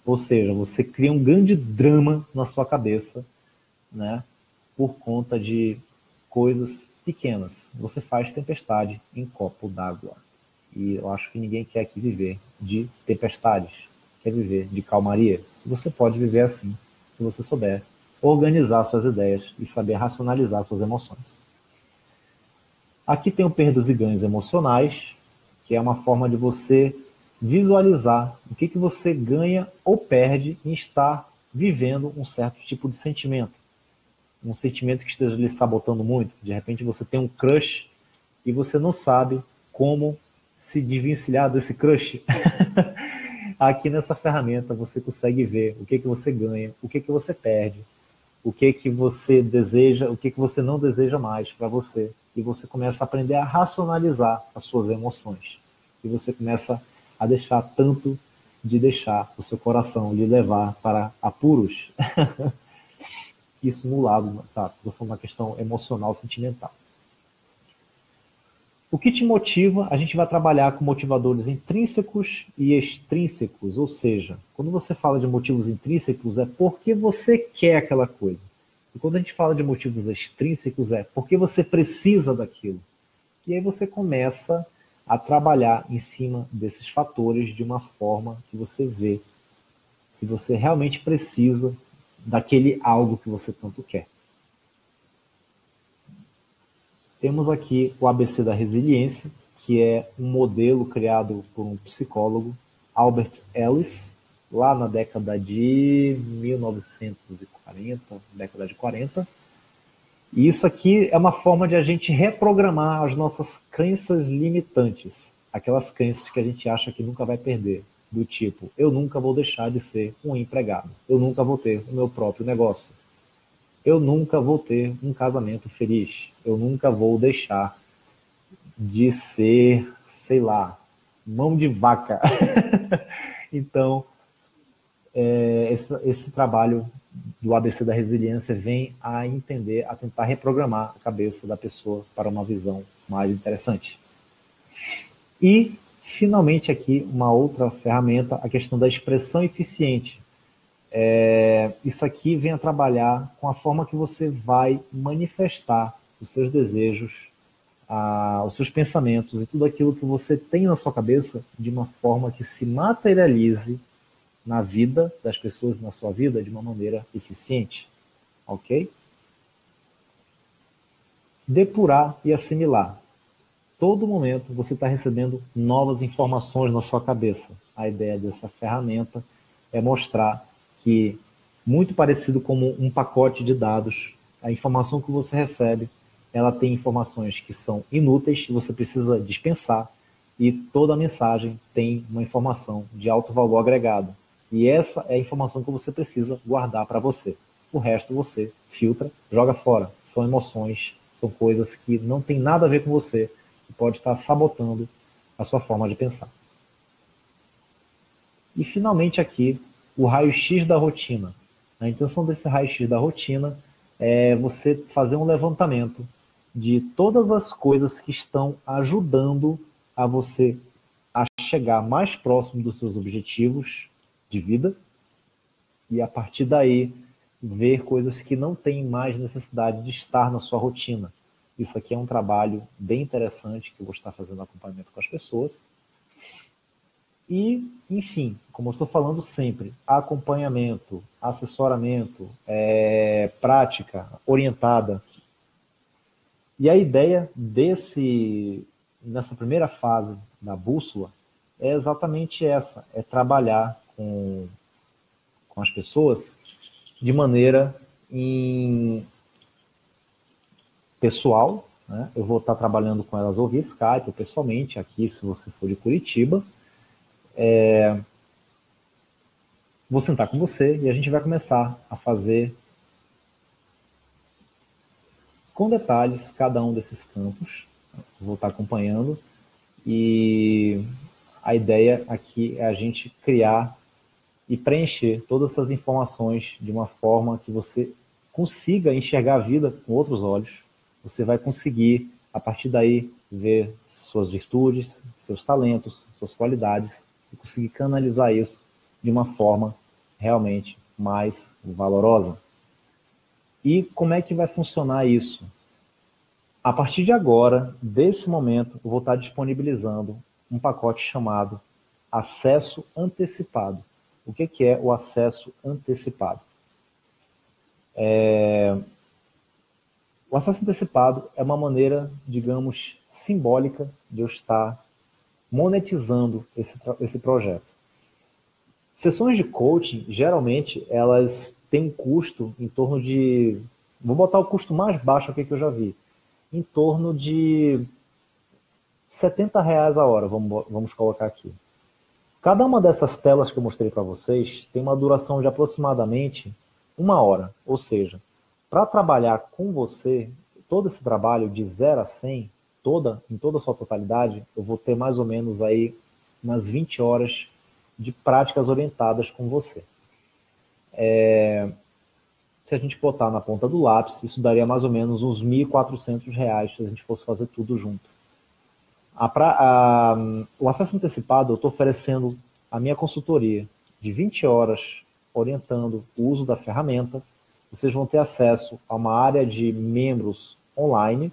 Ou seja, você cria um grande drama na sua cabeça, né, por conta de coisas pequenas. Você faz tempestade em copo d'água. E eu acho que ninguém quer aqui viver de tempestades, quer viver de calmaria. Você pode viver assim, se você souber organizar suas ideias e saber racionalizar suas emoções. Aqui tem o perdas e ganhos emocionais, que é uma forma de você visualizar o que você ganha ou perde em estar vivendo um certo tipo de sentimento. Um sentimento que esteja lhe sabotando muito. De repente você tem um crush e você não sabe como se desvencilhar desse crush. Aqui nessa ferramenta você consegue ver o que você ganha, o que você perde, o que você deseja, o que você não deseja mais para você. E você começa a aprender a racionalizar as suas emoções. E você começa a deixar tanto de deixar o seu coração lhe levar para apuros. Isso no lado, tá? Estou falando uma questão emocional, sentimental. O que te motiva, a gente vai trabalhar com motivadores intrínsecos e extrínsecos, ou seja, quando você fala de motivos intrínsecos é porque você quer aquela coisa. E quando a gente fala de motivos extrínsecos é porque você precisa daquilo. E aí você começa a trabalhar em cima desses fatores de uma forma que você vê se você realmente precisa daquele algo que você tanto quer. Temos aqui o ABC da resiliência, que é um modelo criado por um psicólogo, Albert Ellis, lá na década de 1940, década de 40. E isso aqui é uma forma de a gente reprogramar as nossas crenças limitantes, aquelas crenças que a gente acha que nunca vai perder, do tipo, eu nunca vou deixar de ser um empregado, eu nunca vou ter o meu próprio negócio, eu nunca vou ter um casamento feliz, eu nunca vou deixar de ser, sei lá, mão de vaca. Então, esse trabalho do ABC da resiliência vem a entender, a tentar reprogramar a cabeça da pessoa para uma visão mais interessante. E, finalmente, aqui, uma outra ferramenta, a questão da expressão eficiente. Isso aqui vem a trabalhar com a forma que você vai manifestar os seus desejos, os seus pensamentos e tudo aquilo que você tem na sua cabeça de uma forma que se materialize na vida das pessoas, na sua vida, de uma maneira eficiente. Ok? Depurar e assimilar. Todo momento você está recebendo novas informações na sua cabeça. A ideia dessa ferramenta é mostrar que, muito parecido como um pacote de dados, a informação que você recebe, ela tem informações que são inúteis e você precisa dispensar, e toda a mensagem tem uma informação de alto valor agregado. E essa é a informação que você precisa guardar para você. O resto você filtra, joga fora. São emoções, são coisas que não tem nada a ver com você, que pode estar sabotando a sua forma de pensar. E finalmente aqui, o raio-x da rotina. A intenção desse raio-x da rotina é você fazer um levantamento de todas as coisas que estão ajudando a você a chegar mais próximo dos seus objetivos de vida e, a partir daí, ver coisas que não têm mais necessidade de estar na sua rotina. Isso aqui é um trabalho bem interessante que eu vou estar fazendo acompanhamento com as pessoas. E, enfim, como eu estou falando sempre, acompanhamento, assessoramento, prática orientada. E a ideia nessa primeira fase da bússola é exatamente essa, é trabalhar com as pessoas de maneira pessoal, né? Eu vou estar trabalhando com elas ou via Skype, ou pessoalmente, aqui, se você for de Curitiba. Vou sentar com você e a gente vai começar a fazer com detalhes cada um desses campos. Vou estar acompanhando e a ideia aqui é a gente criar e preencher todas essas informações de uma forma que você consiga enxergar a vida com outros olhos. Você vai conseguir, a partir daí, ver suas virtudes, seus talentos, suas qualidades e conseguir canalizar isso de uma forma realmente mais valorosa. E como é que vai funcionar isso? A partir de agora, desse momento, eu vou estar disponibilizando um pacote chamado Acesso Antecipado. O que é o acesso antecipado? O acesso antecipado é uma maneira, digamos, simbólica de eu estar monetizando esse projeto. Sessões de coaching, geralmente, elas têm um custo em torno de... Vou botar o custo mais baixo aqui que eu já vi. Em torno de R$70 a hora, vamos colocar aqui. Cada uma dessas telas que eu mostrei para vocês tem uma duração de aproximadamente 1 hora. Ou seja, para trabalhar com você, todo esse trabalho de 0 a 100, em toda a sua totalidade, eu vou ter mais ou menos aí umas 20 horas de práticas orientadas com você. Se a gente botar na ponta do lápis, isso daria mais ou menos uns R$1.400 se a gente fosse fazer tudo junto. O acesso antecipado, eu estou oferecendo a minha consultoria de 20 horas orientando o uso da ferramenta. Vocês vão ter acesso a uma área de membros online,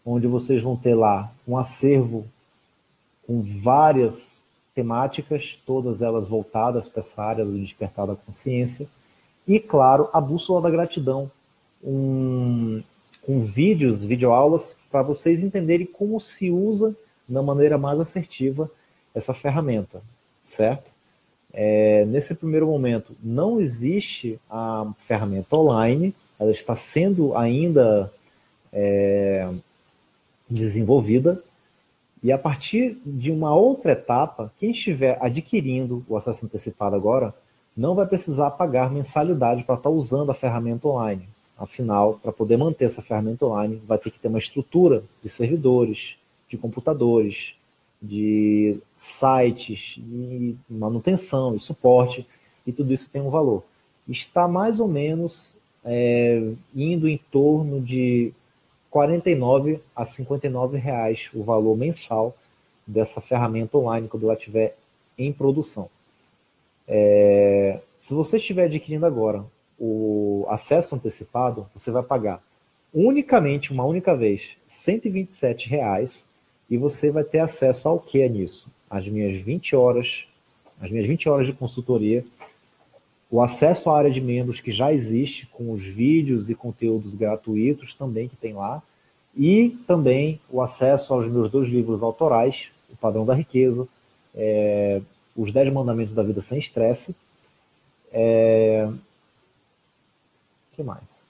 onde vocês vão ter lá um acervo com várias temáticas, todas elas voltadas para essa área do despertar da consciência. E, claro, a Bússola da Gratidão, com videoaulas, para vocês entenderem como se usa da maneira mais assertiva essa ferramenta, certo? Nesse primeiro momento, não existe a ferramenta online, ela está sendo ainda desenvolvida, e a partir de uma outra etapa, quem estiver adquirindo o acesso antecipado agora, não vai precisar pagar mensalidade para estar usando a ferramenta online. Afinal, para poder manter essa ferramenta online, vai ter que ter uma estrutura de servidores, de computadores, de sites, de manutenção e suporte, e tudo isso tem um valor. Está mais ou menos indo em torno de R$49 a R$59 o valor mensal dessa ferramenta online quando ela estiver em produção. Se você estiver adquirindo agora o acesso antecipado, você vai pagar unicamente, uma única vez, R$127, e você vai ter acesso ao que é nisso? As minhas 20 horas de consultoria, o acesso à área de membros que já existe, com os vídeos e conteúdos gratuitos também que tem lá, e também o acesso aos meus 2 livros autorais, O Padrão da Riqueza, Os 10 Mandamentos da Vida Sem Estresse. O que mais?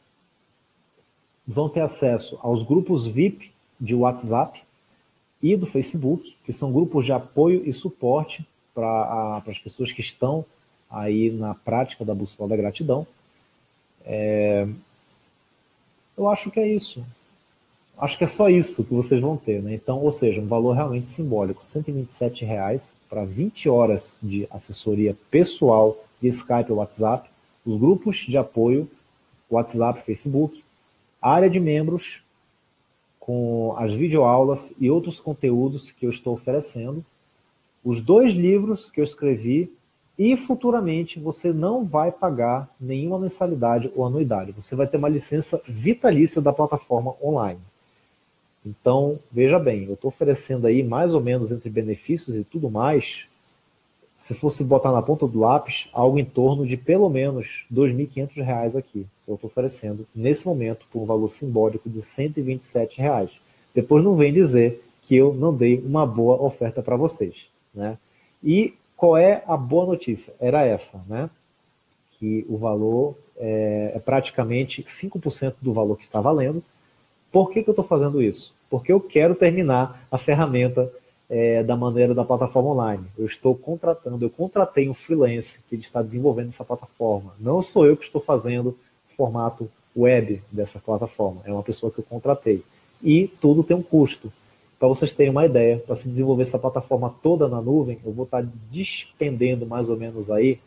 Vão ter acesso aos grupos VIP de WhatsApp e do Facebook, que são grupos de apoio e suporte para as pessoas que estão aí na prática da Bússola da Gratidão. Eu acho que é isso. Acho que é só isso que vocês vão ter, né? Então, ou seja, um valor realmente simbólico, R$127 para 20 horas de assessoria pessoal de Skype ou WhatsApp, os grupos de apoio, WhatsApp, Facebook, a área de membros, com as videoaulas e outros conteúdos que eu estou oferecendo, os 2 livros que eu escrevi, e futuramente você não vai pagar nenhuma mensalidade ou anuidade. Você vai ter uma licença vitalícia da plataforma online. Então, veja bem, eu estou oferecendo aí mais ou menos entre benefícios e tudo mais, se fosse botar na ponta do lápis, algo em torno de pelo menos R$ 2.500 aqui. Eu estou oferecendo, nesse momento, por um valor simbólico de R$ 127. Depois não vem dizer que eu não dei uma boa oferta para vocês, né? E qual é a boa notícia? Era essa, né? Que o valor é praticamente 5% do valor que está valendo. Por que eu estou fazendo isso? Porque eu quero terminar a ferramenta da maneira da plataforma online. Eu contratei um freelance que ele está desenvolvendo essa plataforma. Não sou eu que estou fazendo o formato web dessa plataforma, é uma pessoa que eu contratei. E tudo tem um custo. Para vocês terem uma ideia, para se desenvolver essa plataforma toda na nuvem, eu vou estar despendendo mais ou menos aí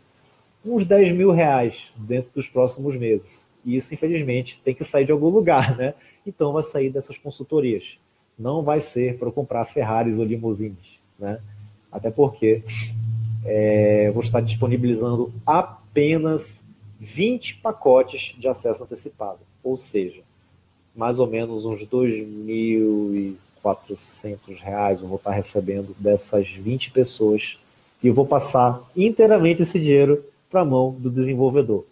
uns R$ 10.000 dentro dos próximos meses. E isso, infelizmente, tem que sair de algum lugar, né? Então vai sair dessas consultorias. Não vai ser para comprar Ferraris ou limusines, né? Até porque eu vou estar disponibilizando apenas 20 pacotes de acesso antecipado. Ou seja, mais ou menos uns R$ 2.400 eu vou estar recebendo dessas 20 pessoas e eu vou passar inteiramente esse dinheiro para a mão do desenvolvedor.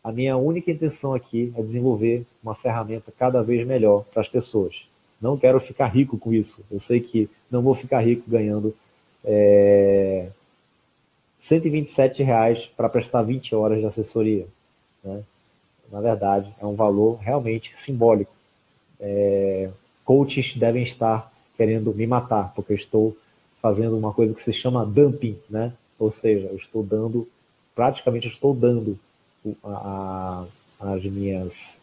A minha única intenção aqui é desenvolver uma ferramenta cada vez melhor para as pessoas. Não quero ficar rico com isso. Eu sei que não vou ficar rico ganhando R$ 127 para prestar 20 horas de assessoria, né? Na verdade, é um valor realmente simbólico. Coaches devem estar querendo me matar, porque eu estou fazendo uma coisa que se chama dumping, né? Ou seja, praticamente eu estou dando as minhas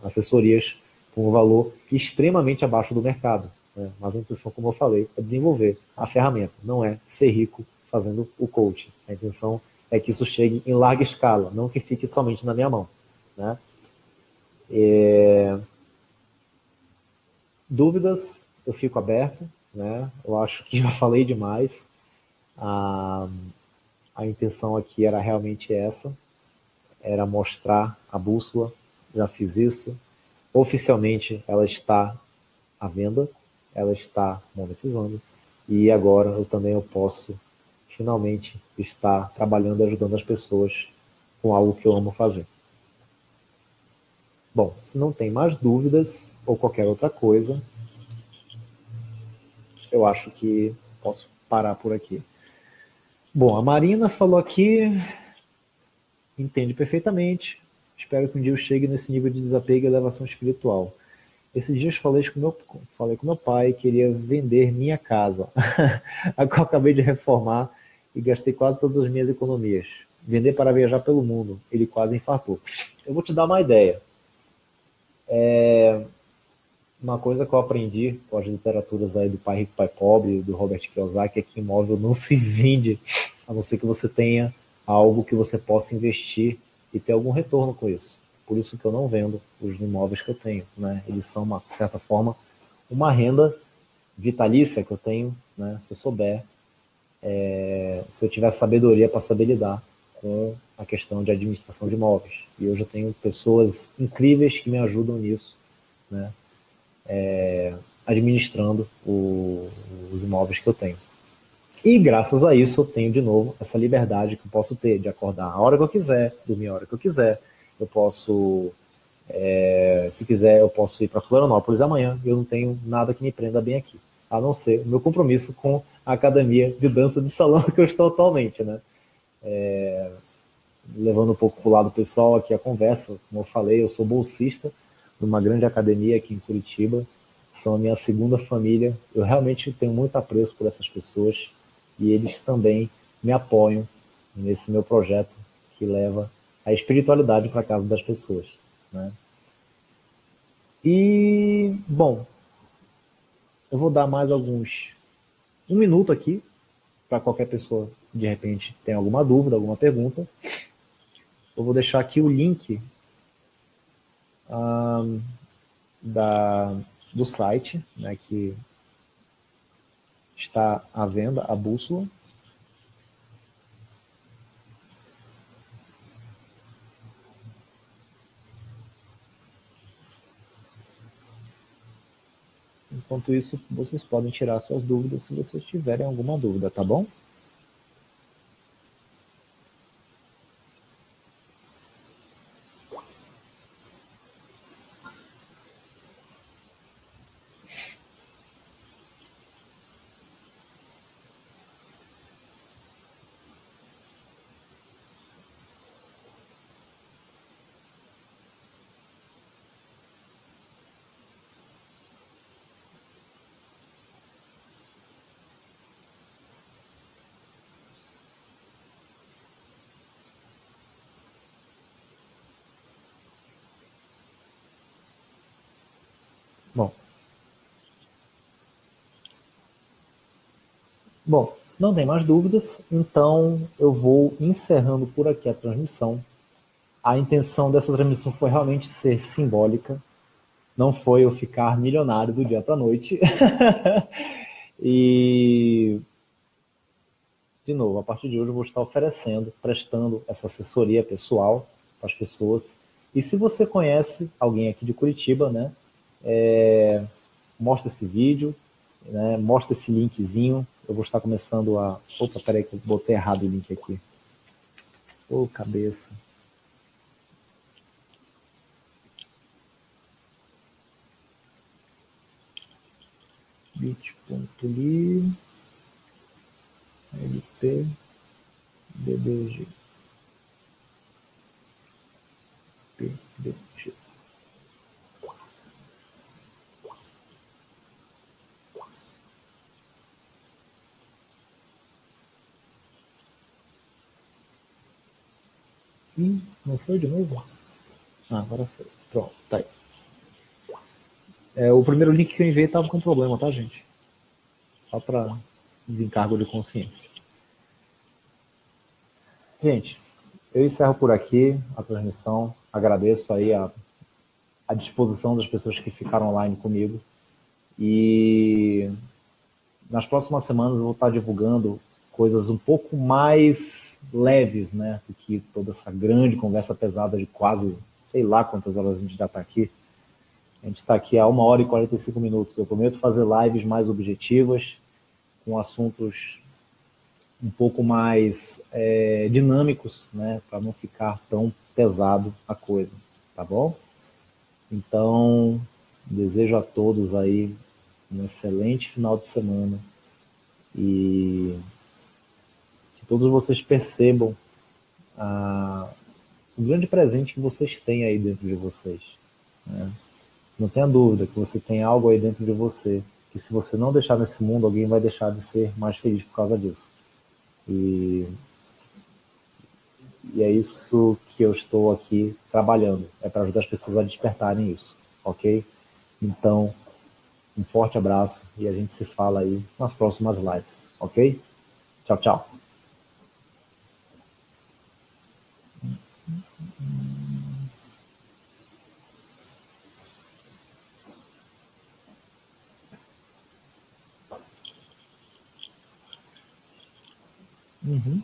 assessorias com um valor extremamente abaixo do mercado, né? Mas a intenção, como eu falei, é desenvolver a ferramenta, não é ser rico fazendo o coaching. A intenção é que isso chegue em larga escala, não que fique somente na minha mão, né? Dúvidas, eu fico aberto, né? Eu acho que já falei demais. A, a intenção aqui era realmente essa, era mostrar a bússola, já fiz isso. Oficialmente ela está à venda, ela está monetizando, e agora eu posso finalmente estar trabalhando e ajudando as pessoas com algo que eu amo fazer. Bom, se não tem mais dúvidas ou qualquer outra coisa, eu acho que posso parar por aqui. Bom, a Marina falou aqui, entende perfeitamente. Espero que um dia eu chegue nesse nível de desapego e elevação espiritual. Esses dias falei com meu pai, queria vender minha casa, a qual acabei de reformar e gastei quase todas as minhas economias. Vender para viajar pelo mundo. Ele quase infartou. Eu vou te dar uma ideia. Uma coisa que eu aprendi com as literaturas aí do Pai Rico, Pai Pobre, do Robert Kiyosaki, é que imóvel não se vende, a não ser que você tenha algo que você possa investir e ter algum retorno com isso. Por isso que eu não vendo os imóveis que eu tenho, né? Eles são, de certa forma, uma renda vitalícia que eu tenho, né? Se eu souber, se eu tiver sabedoria para saber lidar com a questão de administração de imóveis. E hoje eu tenho pessoas incríveis que me ajudam nisso, né? Administrando os imóveis que eu tenho. E graças a isso eu tenho de novo essa liberdade que eu posso ter de acordar a hora que eu quiser, dormir a hora que eu quiser. Eu posso, se quiser, eu posso ir para Florianópolis amanhã. Eu não tenho nada que me prenda bem aqui, a não ser o meu compromisso com a academia de dança de salão que eu estou atualmente, né? Levando um pouco para o lado pessoal aqui a conversa, como eu falei, eu sou bolsista de uma grande academia aqui em Curitiba, são a minha segunda família, eu realmente tenho muito apreço por essas pessoas e eles também me apoiam nesse meu projeto que leva a espiritualidade para a casa das pessoas, né? E, bom, eu vou dar mais um minuto aqui para qualquer pessoa, de repente, tem alguma dúvida, alguma pergunta. Eu vou deixar aqui o link da, do site, né, que está à venda, a bússola. Enquanto isso, vocês podem tirar suas dúvidas se vocês tiverem alguma dúvida, tá bom? Bom, bom, não tem mais dúvidas, então eu vou encerrando por aqui a transmissão. A intenção dessa transmissão foi realmente ser simbólica, não foi eu ficar milionário do dia para a noite. E, de novo, a partir de hoje eu vou estar oferecendo, prestando essa assessoria pessoal para as pessoas. E se você conhece alguém aqui de Curitiba, né, mostra esse vídeo, né, mostra esse linkzinho. Eu vou estar começando a... Opa, peraí que eu botei errado o link aqui. Ô, cabeça. bit.ly lpddg pdg. Não foi de novo? Ah, agora foi. Pronto, tá aí. O primeiro link que eu enviei estava com problema, tá, gente? Só para desencargo de consciência. Gente, eu encerro por aqui a transmissão. Agradeço aí a disposição das pessoas que ficaram online comigo. E nas próximas semanas eu vou estar divulgando coisas um pouco mais leves, né, do que toda essa grande conversa pesada de quase, sei lá quantas horas a gente já está aqui. A gente está aqui há 1 hora e 45 minutos. Eu prometo fazer lives mais objetivas, com assuntos um pouco mais dinâmicos, né, para não ficar tão pesado a coisa, tá bom? Então, desejo a todos aí um excelente final de semana e que todos vocês percebam o grande presente que vocês têm aí dentro de vocês, né? Não tenha dúvida que você tem algo aí dentro de você, que se você não deixar nesse mundo, alguém vai deixar de ser mais feliz por causa disso. E é isso que eu estou aqui trabalhando, é para ajudar as pessoas a despertarem isso, ok? Então, um forte abraço e a gente se fala aí nas próximas lives, ok? Tchau, tchau. Uhum.